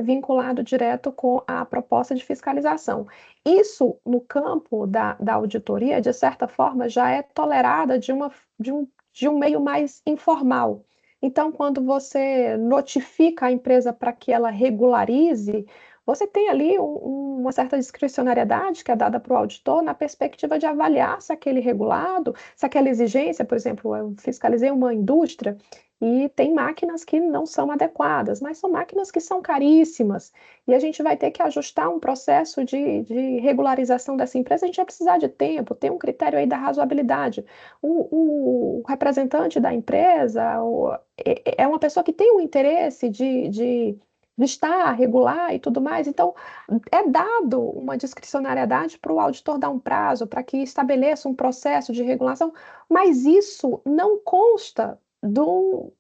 Speaker 2: vinculado direto com a proposta de fiscalização. Isso, no campo da auditoria, de certa forma, já é tolerada de um meio mais informal. Então, quando você notifica a empresa para que ela regularize, você tem ali uma certa discricionariedade que é dada para o auditor na perspectiva de avaliar se aquele regulado, se aquela exigência, por exemplo, eu fiscalizei uma indústria e tem máquinas que não são adequadas, mas são máquinas que são caríssimas, e a gente vai ter que ajustar um processo de regularização dessa empresa, a gente vai precisar de tempo, tem um critério aí da razoabilidade. O representante da empresa é uma pessoa que tem um interesse de estar, regular e tudo mais, então é dado uma discricionariedade para o auditor dar um prazo para que estabeleça um processo de regulação, mas isso não consta do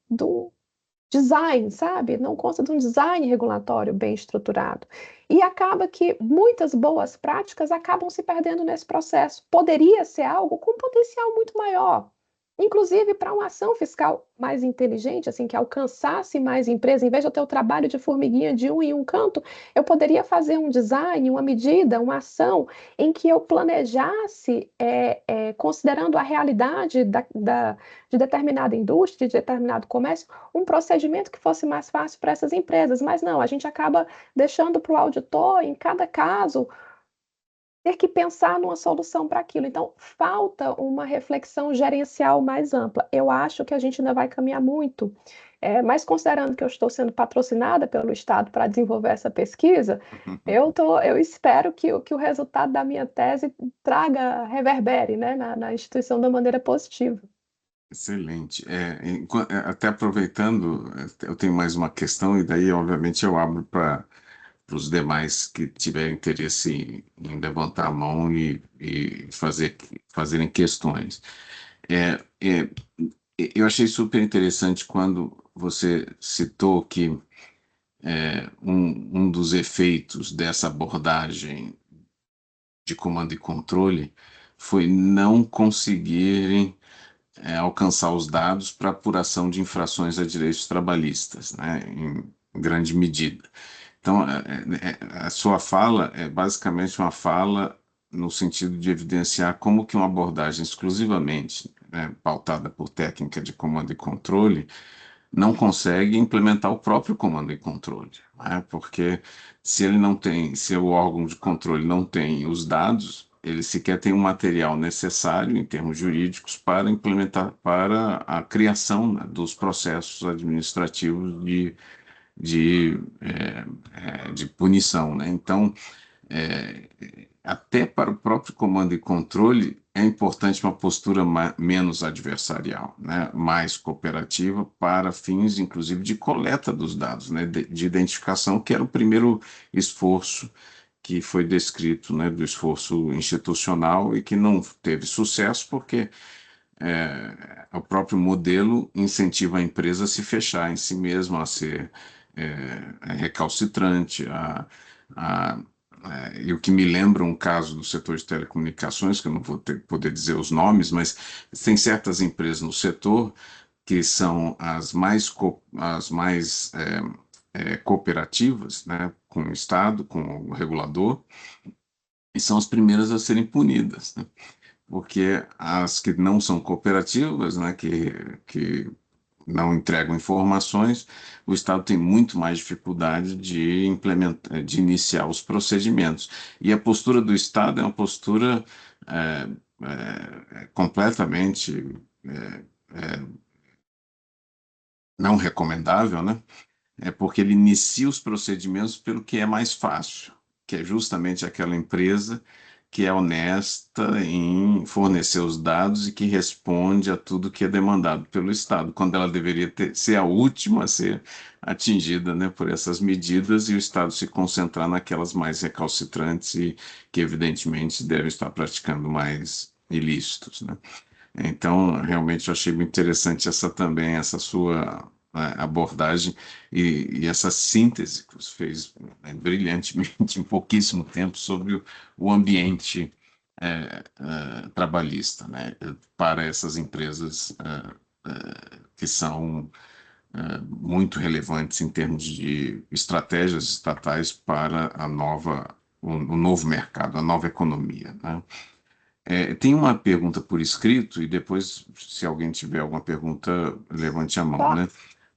Speaker 2: design, sabe? Não consta de um design regulatório bem estruturado. E acaba que muitas boas práticas acabam se perdendo nesse processo. Poderia ser algo com potencial muito maior. Inclusive para uma ação fiscal mais inteligente, assim, que alcançasse mais empresas, em vez de eu ter o trabalho de formiguinha de um em um canto, eu poderia fazer um design, uma medida, uma ação em que eu planejasse, considerando a realidade de determinada indústria, de determinado comércio, um procedimento que fosse mais fácil para essas empresas. Mas não, a gente acaba deixando para o auditor, em cada caso, ter que pensar numa solução para aquilo. Então, falta uma reflexão gerencial mais ampla. Eu acho que a gente ainda vai caminhar muito, mas considerando que eu estou sendo patrocinada pelo Estado para desenvolver essa pesquisa, eu espero que o resultado da minha tese reverbere, né, na instituição da maneira positiva.
Speaker 1: Excelente. Até aproveitando, eu tenho mais uma questão, e daí, obviamente, eu abro para os demais que tiverem interesse em levantar a mão e fazerem questões. É, é, eu achei super interessante quando você citou que um dos efeitos dessa abordagem de comando e controle foi não conseguirem alcançar os dados para apuração de infrações a direitos trabalhistas, né, em grande medida. Então, a sua fala é basicamente uma fala no sentido de evidenciar como que uma abordagem exclusivamente, né, pautada por técnica de comando e controle não consegue implementar o próprio comando e controle, né? Porque se ele não tem, se o órgão de controle não tem os dados, ele sequer tem o material necessário em termos jurídicos para implementar, para a criação, né, dos processos administrativos de punição, né? Então, é, até para o próprio comando e controle, é importante uma postura menos adversarial, né? Mais cooperativa para fins, inclusive, de coleta dos dados, né? De identificação, que era o primeiro esforço que foi descrito, né? Do esforço institucional e que não teve sucesso porque o próprio modelo incentiva a empresa a se fechar em si mesma, a ser é recalcitrante. E o que me lembra um caso do setor de telecomunicações, que eu não vou poder dizer os nomes, mas tem certas empresas no setor que são as mais cooperativas, né, com o Estado, com o regulador, e são as primeiras a serem punidas, né? Porque as que não são cooperativas, né, que não entregam informações, o Estado tem muito mais dificuldade de implementar, de iniciar os procedimentos. E a postura do Estado é uma postura é, completamente é, não recomendável, né? É porque ele inicia os procedimentos pelo que é mais fácil, que é justamente aquela empresa que é honesta em fornecer os dados e que responde a tudo que é demandado pelo Estado, quando ela deveria ser a última a ser atingida, né, por essas medidas e o Estado se concentrar naquelas mais recalcitrantes e que, evidentemente, devem estar praticando mais ilícitos, né? Então, realmente, eu achei muito interessante essa sua abordagem e essa síntese que você fez, né, brilhantemente em pouquíssimo tempo sobre o ambiente trabalhista, né, para essas empresas que são muito relevantes em termos de estratégias estatais para o novo mercado, a nova economia, né? Tem uma pergunta por escrito e depois, se alguém tiver alguma pergunta, levante a mão, né?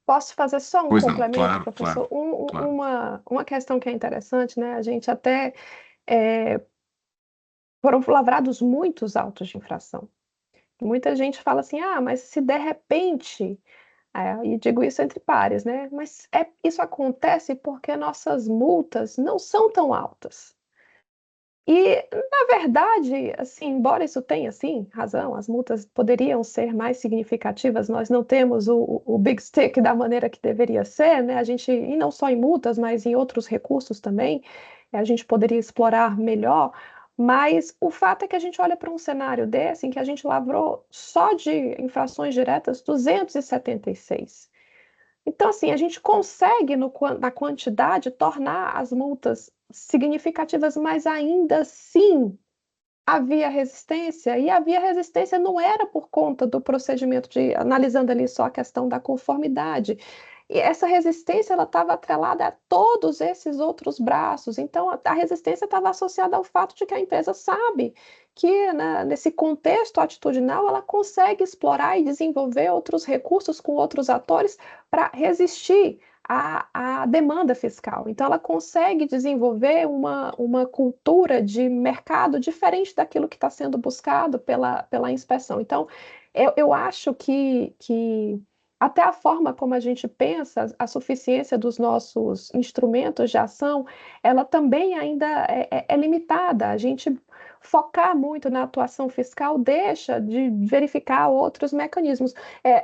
Speaker 2: Posso fazer só um
Speaker 1: Pois não,
Speaker 2: complemento,
Speaker 1: claro, claro,
Speaker 2: professor?
Speaker 1: claro.
Speaker 2: Uma questão que é interessante, né? A gente até foram lavrados muitos autos de infração. Muita gente fala assim, mas se de repente, e digo isso entre pares, né? Mas isso acontece porque nossas multas não são tão altas. E, na verdade, assim, embora isso tenha, sim, razão, as multas poderiam ser mais significativas, nós não temos o big stick da maneira que deveria ser, né? A gente, e não só em multas, mas em outros recursos também, a gente poderia explorar melhor, mas o fato é que a gente olha para um cenário desse, em que a gente lavrou só de infrações diretas 276. Então, assim, a gente consegue, na quantidade, tornar as multas significativas, mas ainda assim havia resistência, e havia resistência não era por conta do procedimento de, analisando ali só a questão da conformidade, e essa resistência ela estava atrelada a todos esses outros braços, então a resistência estava associada ao fato de que a empresa sabe que nesse contexto atitudinal ela consegue explorar e desenvolver outros recursos com outros atores para resistir à demanda fiscal. Então, ela consegue desenvolver uma cultura de mercado diferente daquilo que está sendo buscado pela inspeção. Então, eu acho que até a forma como a gente pensa a suficiência dos nossos instrumentos de ação, ela também ainda é limitada. A gente focar muito na atuação fiscal deixa de verificar outros mecanismos.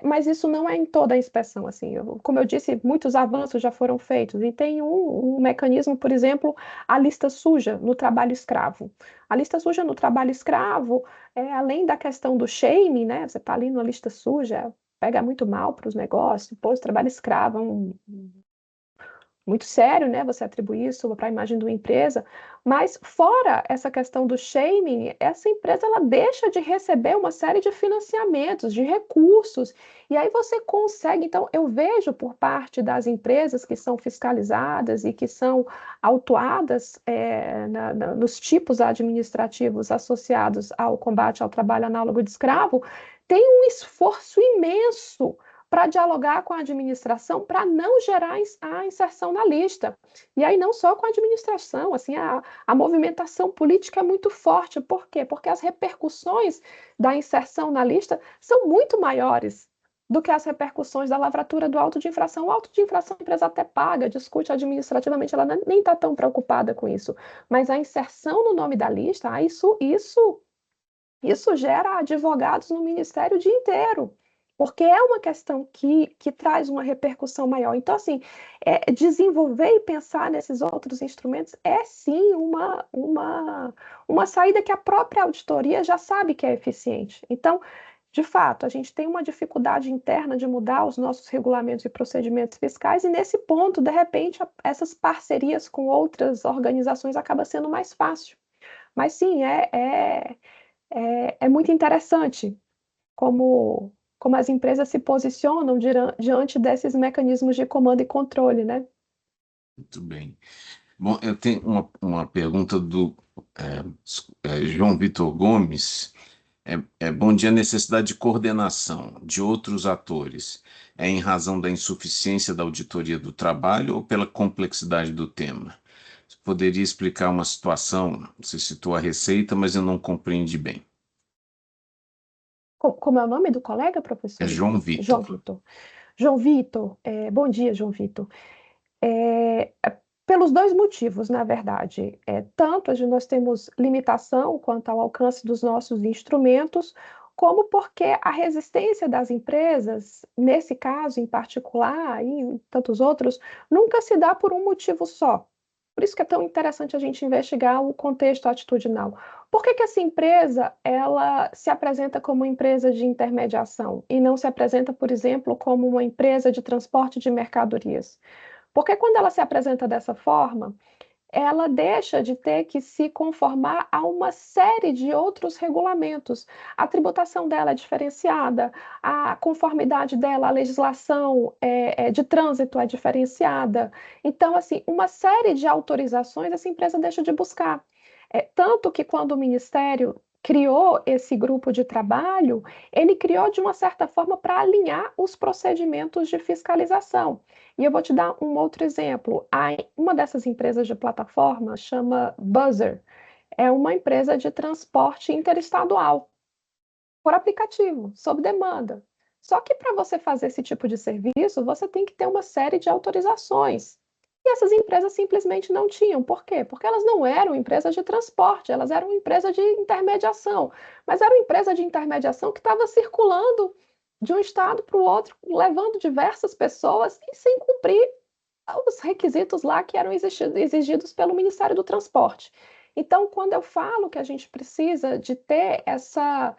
Speaker 2: Mas isso não é em toda a inspeção, assim. Como eu disse, muitos avanços já foram feitos e tem um mecanismo, por exemplo, a lista suja no trabalho escravo. A lista suja no trabalho escravo, além da questão do shaming, né? Você está ali numa lista suja, pega muito mal para os negócios, pô, trabalho escravo é muito sério, né? Você atribuir isso para a imagem de uma empresa, mas fora essa questão do shaming, essa empresa ela deixa de receber uma série de financiamentos, de recursos, e aí você consegue. Então, eu vejo por parte das empresas que são fiscalizadas e que são autuadas nos tipos administrativos associados ao combate ao trabalho análogo de escravo, tem um esforço imenso para dialogar com a administração, para não gerar a inserção na lista. E aí não só com a administração, assim, a movimentação política é muito forte. Por quê? Porque as repercussões da inserção na lista são muito maiores do que as repercussões da lavratura do auto de infração. O auto de infração a empresa até paga, discute administrativamente, ela nem está tão preocupada com isso. Mas a inserção no nome da lista, isso gera advogados no ministério o dia inteiro, porque é uma questão que traz uma repercussão maior. Então, assim, desenvolver e pensar nesses outros instrumentos é sim uma saída que a própria auditoria já sabe que é eficiente. Então, de fato, a gente tem uma dificuldade interna de mudar os nossos regulamentos e procedimentos fiscais, e nesse ponto, de repente, essas parcerias com outras organizações acaba sendo mais fácil. Mas sim, é muito interessante como as empresas se posicionam diante desses mecanismos de comando e controle, né?
Speaker 1: Muito bem. Bom, eu tenho uma pergunta do João Vitor Gomes. Bom dia. A necessidade de coordenação de outros atores é em razão da insuficiência da auditoria do trabalho ou pela complexidade do tema? Você poderia explicar uma situação? Você citou a Receita, mas eu não compreendi bem.
Speaker 2: Como é o nome do colega,
Speaker 1: É
Speaker 2: professor?
Speaker 1: João
Speaker 2: João
Speaker 1: Vitor.
Speaker 2: Vitor. João Vitor, bom dia, João Vitor. Pelos dois motivos, na verdade. Tanto nós temos limitação quanto ao alcance dos nossos instrumentos, como porque a resistência das empresas, nesse caso em particular, e em tantos outros, nunca se dá por um motivo só. Por isso que é tão interessante a gente investigar o contexto atitudinal. Por que que essa empresa ela se apresenta como uma empresa de intermediação e não se apresenta, por exemplo, como uma empresa de transporte de mercadorias? Porque quando ela se apresenta dessa forma, ela deixa de ter que se conformar a uma série de outros regulamentos. A tributação dela é diferenciada, a conformidade dela à legislação de trânsito é diferenciada. Então, assim, uma série de autorizações essa empresa deixa de buscar. Tanto que quando o Ministério criou esse grupo de trabalho, ele criou de uma certa forma para alinhar os procedimentos de fiscalização. E eu vou te dar um outro exemplo. Uma dessas empresas de plataforma chama Buzzer. É uma empresa de transporte interestadual, por aplicativo, sob demanda. Só que para você fazer esse tipo de serviço, você tem que ter uma série de autorizações. E essas empresas simplesmente não tinham. Por quê? Porque elas não eram empresas de transporte, elas eram empresas de intermediação. Mas era uma empresa de intermediação que estava circulando de um estado para o outro, levando diversas pessoas e sem cumprir os requisitos lá que eram exigidos pelo Ministério do Transporte. Então, quando eu falo que a gente precisa de ter essa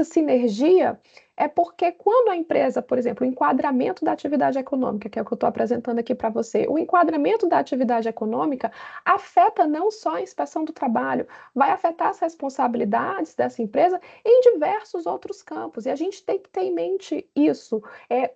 Speaker 2: sinergia, é porque quando a empresa, por exemplo, o enquadramento da atividade econômica, que é o que eu estou apresentando aqui para você, o enquadramento da atividade econômica afeta não só a inspeção do trabalho, vai afetar as responsabilidades dessa empresa em diversos outros campos. E a gente tem que ter em mente isso.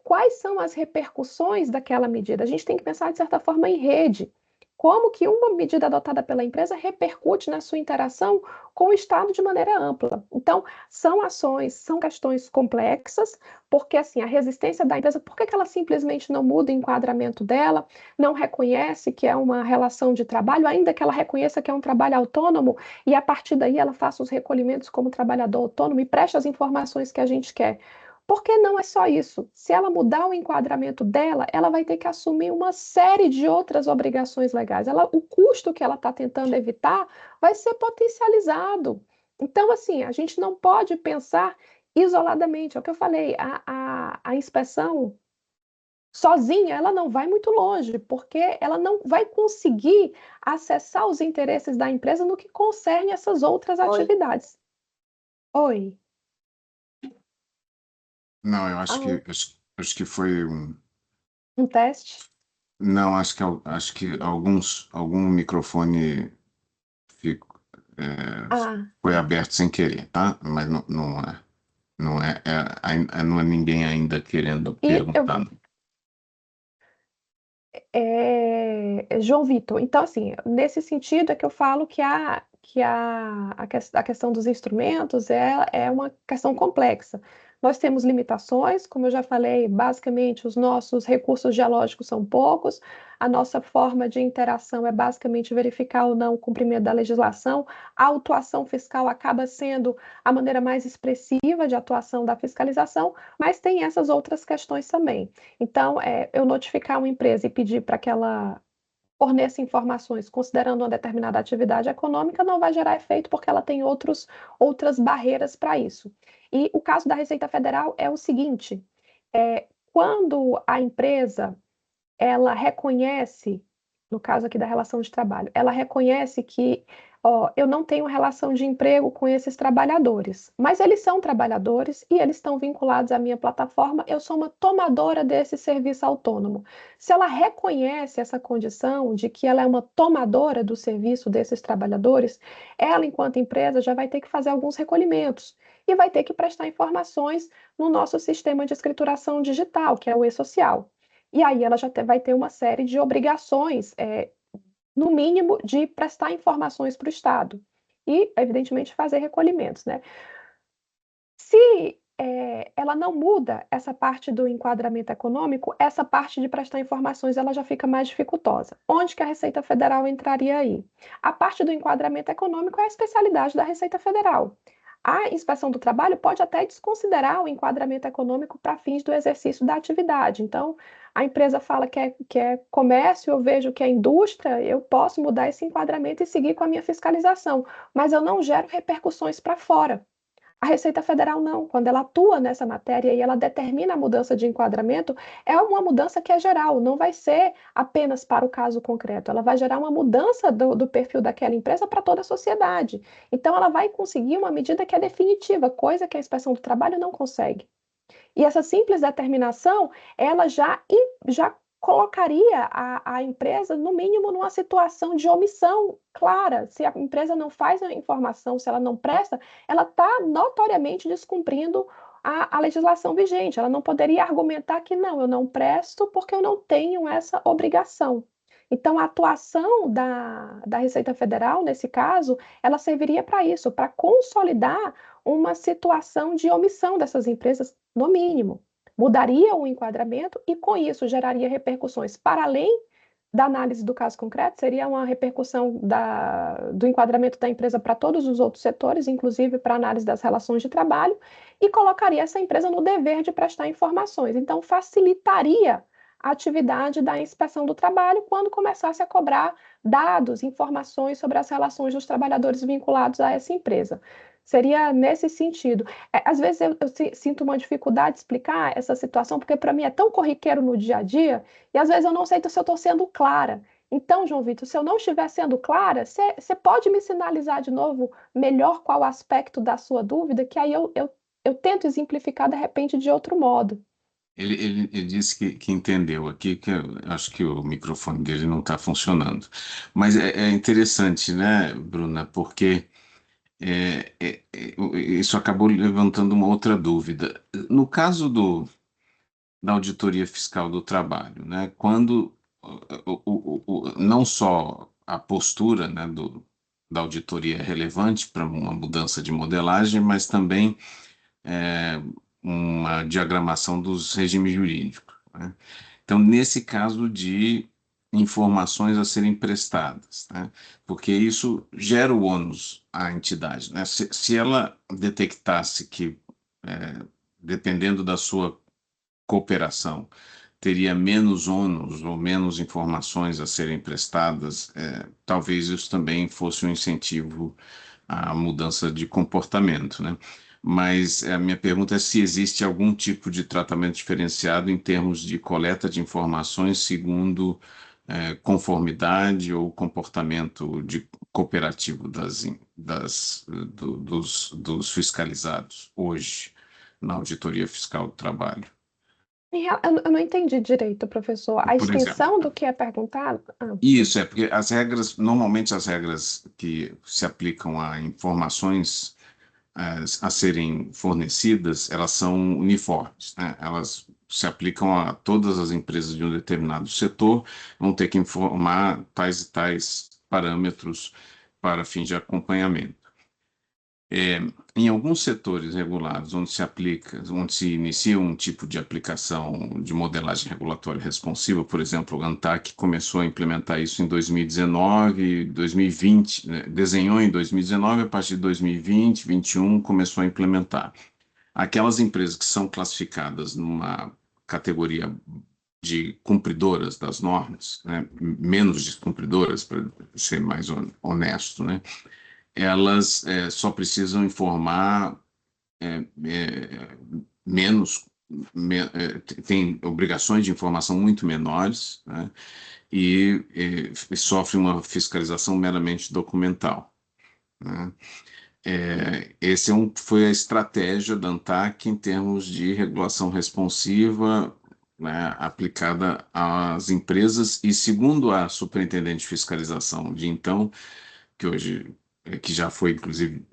Speaker 2: Quais são as repercussões daquela medida? A gente tem que pensar, de certa forma, em rede. Como que uma medida adotada pela empresa repercute na sua interação com o Estado de maneira ampla. Então, são ações, são questões complexas, porque assim, a resistência da empresa, por que ela simplesmente não muda o enquadramento dela, não reconhece que é uma relação de trabalho, ainda que ela reconheça que é um trabalho autônomo, e a partir daí ela faça os recolhimentos como trabalhador autônomo e preste as informações que a gente quer. Porque não é só isso. Se ela mudar o enquadramento dela, ela vai ter que assumir uma série de outras obrigações legais. O custo que ela está tentando evitar vai ser potencializado. Então, assim, a gente não pode pensar isoladamente. É o que eu falei, a inspeção sozinha, ela não vai muito longe, porque ela não vai conseguir acessar os interesses da empresa no que concerne essas outras atividades. Oi.
Speaker 1: Não, eu acho
Speaker 2: Ah,
Speaker 1: que foi um.
Speaker 2: um teste?
Speaker 1: Não, acho que algum microfone fico-
Speaker 2: Ah,
Speaker 1: foi aberto sem querer, tá? Mas não é ninguém ainda querendo
Speaker 2: e eu
Speaker 1: perguntar. Não.
Speaker 2: João Vitor, então, assim, nesse sentido é que eu falo a questão dos instrumentos é uma questão complexa. Nós temos limitações, como eu já falei, basicamente os nossos recursos geológicos são poucos, a nossa forma de interação é basicamente verificar ou não o cumprimento da legislação, a autuação fiscal acaba sendo a maneira mais expressiva de atuação da fiscalização, mas tem essas outras questões também. Então, eu notificar uma empresa e pedir para que ela forneça informações considerando uma determinada atividade econômica não vai gerar efeito porque ela tem outras barreiras para isso. E o caso da Receita Federal é o seguinte: quando a empresa ela reconhece, no caso aqui da relação de trabalho, ela reconhece que, ó, eu não tenho relação de emprego com esses trabalhadores, mas eles são trabalhadores e eles estão vinculados à minha plataforma, eu sou uma tomadora desse serviço autônomo. Se ela reconhece essa condição de que ela é uma tomadora do serviço desses trabalhadores, ela, enquanto empresa, já vai ter que fazer alguns recolhimentos e vai ter que prestar informações no nosso sistema de escrituração digital, que é o e-social. E aí ela já vai ter uma série de obrigações, no mínimo, de prestar informações para o Estado e, evidentemente, fazer recolhimentos, né? Se ela não muda essa parte do enquadramento econômico, essa parte de prestar informações ela já fica mais dificultosa. Onde que a Receita Federal entraria aí? A parte do enquadramento econômico é a especialidade da Receita Federal. A Inspeção do Trabalho pode até desconsiderar o enquadramento econômico para fins do exercício da atividade. Então, a empresa fala que é comércio, eu vejo que é indústria, eu posso mudar esse enquadramento e seguir com a minha fiscalização, mas eu não gero repercussões para fora. A Receita Federal não, quando ela atua nessa matéria e ela determina a mudança de enquadramento, é uma mudança que é geral, não vai ser apenas para o caso concreto, ela vai gerar uma mudança do perfil daquela empresa para toda a sociedade. Então, ela vai conseguir uma medida que é definitiva, coisa que a Inspeção do Trabalho não consegue. E essa simples determinação, ela já colocaria a empresa, no mínimo, numa situação de omissão clara. Se a empresa não faz a informação, se ela não presta, ela está notoriamente descumprindo a legislação vigente. Ela não poderia argumentar que não, eu não presto porque eu não tenho essa obrigação. Então, a atuação da Receita Federal, nesse caso, ela serviria para isso, para consolidar uma situação de omissão dessas empresas, no mínimo. Mudaria o enquadramento e, com isso, geraria repercussões para além da análise do caso concreto, seria uma repercussão do enquadramento da empresa para todos os outros setores, inclusive para análise das relações de trabalho, e colocaria essa empresa no dever de prestar informações. Então, facilitaria a atividade da inspeção do trabalho quando começasse a cobrar dados, informações sobre as relações dos trabalhadores vinculados a essa empresa. Seria nesse sentido. Às vezes eu sinto uma dificuldade de explicar essa situação, porque para mim é tão corriqueiro no dia a dia, e às vezes eu não sei se eu estou sendo clara. Então, João Vitor, se eu não estiver sendo clara, você pode me sinalizar de novo melhor qual aspecto da sua dúvida, que aí eu tento exemplificar de repente de outro modo.
Speaker 1: Ele disse que entendeu aqui, que eu acho que o microfone dele não está funcionando. Mas é interessante, né, Bruna, porque isso acabou levantando uma outra dúvida. No caso da Auditoria Fiscal do Trabalho, né, quando não só a postura, né, da auditoria é relevante para uma mudança de modelagem, mas também é, uma diagramação dos regimes jurídicos, né? Então, nesse caso de informações a serem prestadas, né? Porque isso gera o ônus à entidade, né? Se ela detectasse que, dependendo da sua cooperação, teria menos ônus ou menos informações a serem prestadas, talvez isso também fosse um incentivo à mudança de comportamento, né? Mas a minha pergunta é se existe algum tipo de tratamento diferenciado em termos de coleta de informações segundo conformidade ou comportamento cooperativo dos fiscalizados hoje na Auditoria Fiscal do Trabalho.
Speaker 2: Eu não entendi direito, professor. A
Speaker 1: Por exemplo,
Speaker 2: extensão do que é perguntado?
Speaker 1: isso porque as regras, normalmente as regras que se aplicam a informações a serem fornecidas, elas são uniformes, né? Elas se aplicam a todas as empresas de um determinado setor, vão ter que informar tais e tais parâmetros para fins de acompanhamento. Em alguns setores regulados, onde se inicia um tipo de aplicação de modelagem regulatória responsiva, por exemplo, o ANTAC começou a implementar isso em 2019, 2020, né? Desenhou em 2019, a partir de 2020, 2021, começou a implementar. Aquelas empresas que são classificadas numa categoria de cumpridoras das normas, né? Menos descumpridoras, para ser mais honesto, né? Elas só precisam informar menos, têm obrigações de informação muito menores, né? E sofrem uma fiscalização meramente documental. né? Esse foi a estratégia da ANTAC em termos de regulação responsiva, né, aplicada às empresas, e segundo a superintendente de fiscalização de então, que hoje, que já foi inclusive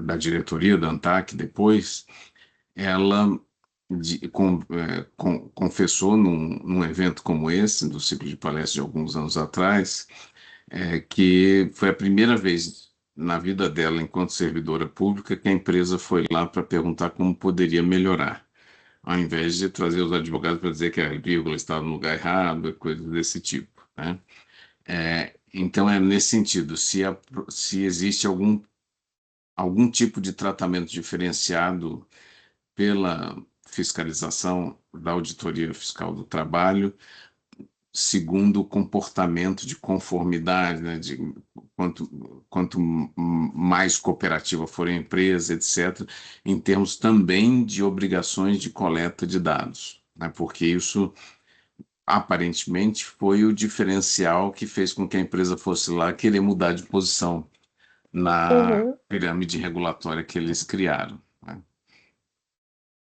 Speaker 1: da diretoria da ANTAC depois, ela confessou num evento como esse, do ciclo de palestras de alguns anos atrás, que foi a primeira vez na vida dela, enquanto servidora pública, que a empresa foi lá para perguntar como poderia melhorar, ao invés de trazer os advogados para dizer que a vírgula estava no lugar errado, coisas desse tipo, né? Então, é nesse sentido, se existe algum tipo de tratamento diferenciado pela fiscalização da Auditoria Fiscal do Trabalho, segundo o comportamento de conformidade, né, de quanto mais cooperativa for a empresa, etc., em termos também de obrigações de coleta de dados, né, porque isso aparentemente foi o diferencial que fez com que a empresa fosse lá querer mudar de posição na
Speaker 2: Uhum.
Speaker 1: pirâmide regulatória que eles criaram, né?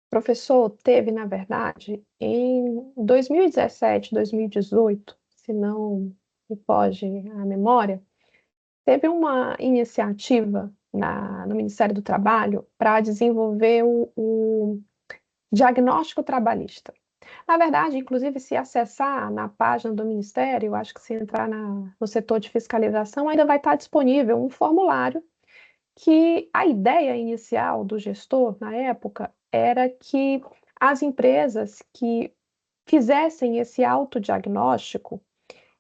Speaker 2: Professor, teve, na verdade, em 2017, 2018, se não me foge a memória, teve uma iniciativa no Ministério do Trabalho para desenvolver o diagnóstico trabalhista. Na verdade, inclusive, se acessar na página do Ministério, eu acho que se entrar no setor de fiscalização, ainda vai estar disponível um formulário que a ideia inicial do gestor, na época, era que as empresas que fizessem esse autodiagnóstico,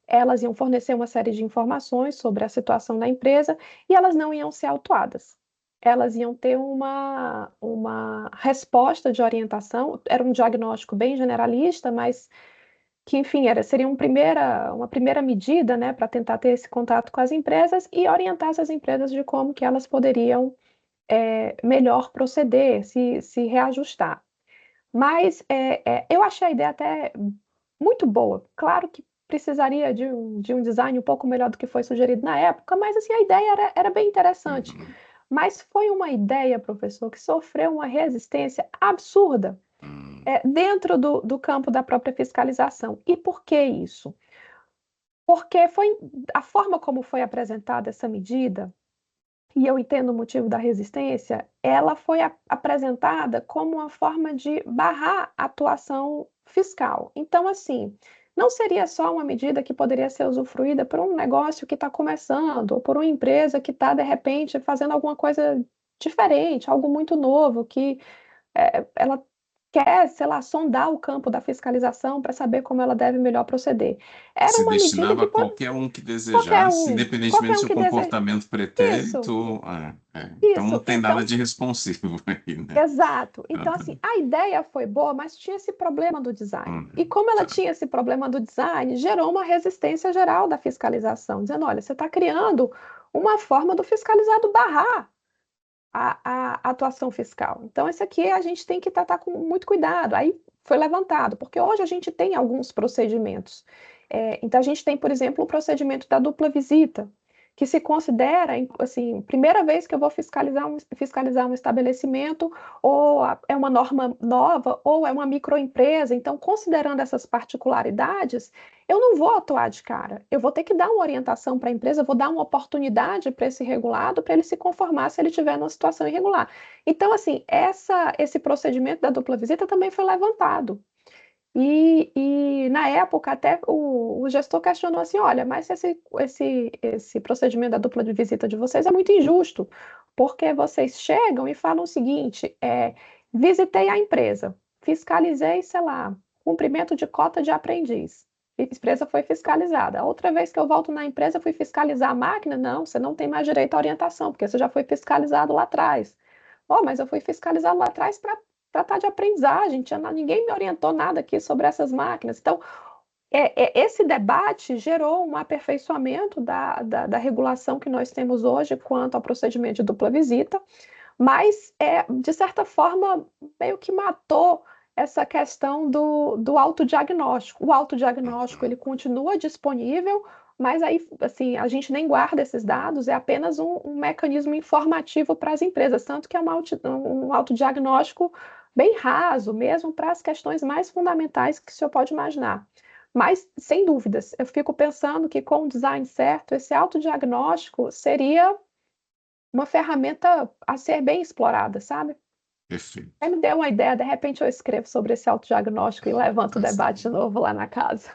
Speaker 2: elas iam fornecer uma série de informações sobre a situação da empresa e elas não iam ser autuadas. Elas iam ter uma resposta de orientação, era um diagnóstico bem generalista, mas que, enfim, seria uma primeira medida, né, para tentar ter esse contato com as empresas e orientar essas empresas de como que elas poderiam melhor proceder, se reajustar. Mas eu achei a ideia até muito boa. Claro que precisaria de um design um pouco melhor do que foi sugerido na época, mas assim, a ideia era bem interessante.
Speaker 1: Uhum.
Speaker 2: Mas foi uma ideia, professor, que sofreu uma resistência absurda
Speaker 1: Uhum.
Speaker 2: dentro do campo da própria fiscalização. E por que isso? Porque foi a forma como foi apresentada essa medida, e eu entendo o motivo da resistência, ela foi apresentada como uma forma de barrar a atuação fiscal. Então, assim, não seria só uma medida que poderia ser usufruída por um negócio que está começando, ou por uma empresa que está, de repente, fazendo alguma coisa diferente, algo muito novo, que ela quer, sei lá, sondar o campo da fiscalização para saber como ela deve melhor proceder. Era
Speaker 1: Se
Speaker 2: uma medida
Speaker 1: destinava
Speaker 2: que
Speaker 1: a qualquer um que
Speaker 2: qualquer
Speaker 1: desejasse,
Speaker 2: um,
Speaker 1: independentemente
Speaker 2: qualquer
Speaker 1: do
Speaker 2: um
Speaker 1: seu
Speaker 2: que deseja.
Speaker 1: comportamento
Speaker 2: Isso,
Speaker 1: pretérito. Então não
Speaker 2: isso.
Speaker 1: tem nada
Speaker 2: Então,
Speaker 1: de responsivo aí, né?
Speaker 2: exato. Então, assim,
Speaker 1: Exatamente.
Speaker 2: a ideia foi boa, mas tinha esse problema do design. E
Speaker 1: Uhum.
Speaker 2: como ela
Speaker 1: Tá.
Speaker 2: tinha esse problema do design, gerou uma resistência geral da fiscalização, dizendo: olha, você está criando uma forma do fiscalizado barrar a atuação fiscal. Então, esse aqui a gente tem que tratar com muito cuidado. Aí foi levantado, porque hoje a gente tem alguns procedimentos. Então, a gente tem, por exemplo, o procedimento da dupla visita, que se considera, assim, primeira vez que eu vou fiscalizar um estabelecimento, ou é uma norma nova, ou é uma microempresa. Então, considerando essas particularidades, eu não vou atuar de cara. Eu vou ter que dar uma orientação para a empresa, vou dar uma oportunidade para esse regulado, para ele se conformar se ele estiver numa situação irregular. Então, assim, esse procedimento da dupla visita também foi levantado. E na época, até o gestor questionou assim: olha, mas esse procedimento da dupla de visita de vocês é muito injusto, porque vocês chegam e falam o seguinte: visitei a empresa, fiscalizei, sei lá, cumprimento de cota de aprendiz. A empresa foi fiscalizada. A outra vez que eu volto na empresa, fui fiscalizar a máquina. Não, você não tem mais direito à orientação, porque você já foi fiscalizado lá atrás. Oh, mas eu fui fiscalizado lá atrás para tratar de aprendizagem, ninguém me orientou nada aqui sobre essas máquinas. Então, esse debate gerou um aperfeiçoamento da regulação que nós temos hoje quanto ao procedimento de dupla visita, mas, de certa forma, meio que matou essa questão do autodiagnóstico. O autodiagnóstico ele continua disponível, mas aí, assim, a gente nem guarda esses dados, é apenas um mecanismo informativo para as empresas, tanto que é um autodiagnóstico bem raso, mesmo para as questões mais fundamentais que o senhor pode imaginar. Mas, sem dúvidas, eu fico pensando que com o design certo, esse autodiagnóstico seria uma ferramenta a ser bem explorada, sabe?
Speaker 1: Perfeito.
Speaker 2: Aí me deu uma ideia, de repente eu escrevo sobre esse autodiagnóstico e levanto o debate de novo lá na casa.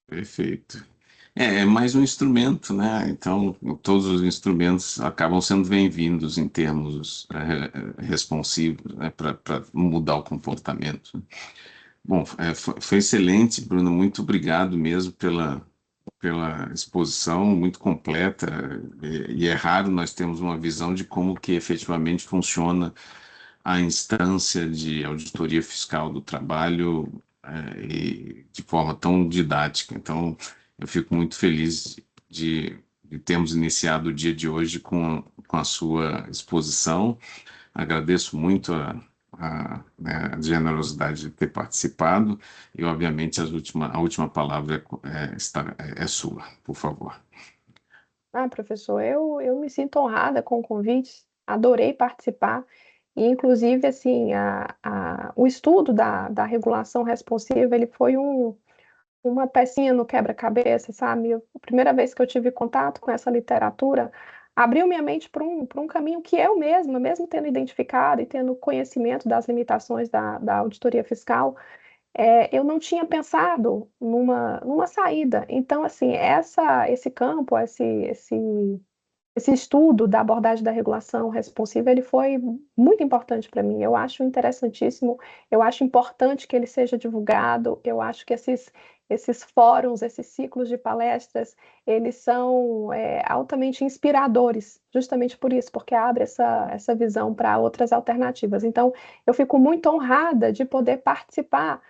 Speaker 1: Perfeito. É mais um instrumento, né? Então, todos os instrumentos acabam sendo bem-vindos em termos responsivos, né? Para mudar o comportamento. Bom, foi excelente, Bruno. Muito obrigado mesmo pela exposição, muito completa. E é raro nós termos uma visão de como que efetivamente funciona a instância de auditoria fiscal do trabalho, e de forma tão didática. Então, eu fico muito feliz de termos iniciado o dia de hoje com a sua exposição. Agradeço muito né, a generosidade de ter participado e, obviamente, a última palavra é sua, por favor.
Speaker 2: Ah, professor, eu me sinto honrada com o convite, adorei participar, e inclusive, assim, o estudo da regulação responsiva, ele foi uma pecinha no quebra-cabeça, sabe? A primeira vez que eu tive contato com essa literatura, abriu minha mente para um caminho que eu mesma, mesmo tendo identificado e tendo conhecimento das limitações da auditoria fiscal, eu não tinha pensado numa saída. Então, assim, esse campo, esse estudo da abordagem da regulação responsiva, ele foi muito importante para mim. Eu acho interessantíssimo, eu acho importante que ele seja divulgado, eu acho que esses fóruns, esses ciclos de palestras, eles são altamente inspiradores, justamente por isso, porque abre essa visão para outras alternativas. Então, eu fico muito honrada de poder participar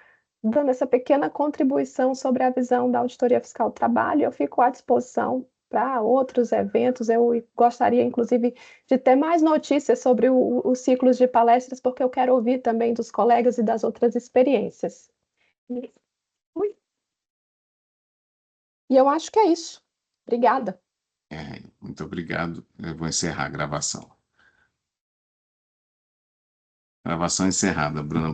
Speaker 2: dando essa pequena contribuição sobre a visão da Auditoria Fiscal do Trabalho. Eu fico à disposição para outros eventos. Eu gostaria, inclusive, de ter mais notícias sobre os ciclos de palestras, porque eu quero ouvir também dos colegas e das outras experiências. E eu acho que é isso. Obrigada.
Speaker 1: Muito obrigado. Eu vou encerrar a gravação. Gravação encerrada, Bruna.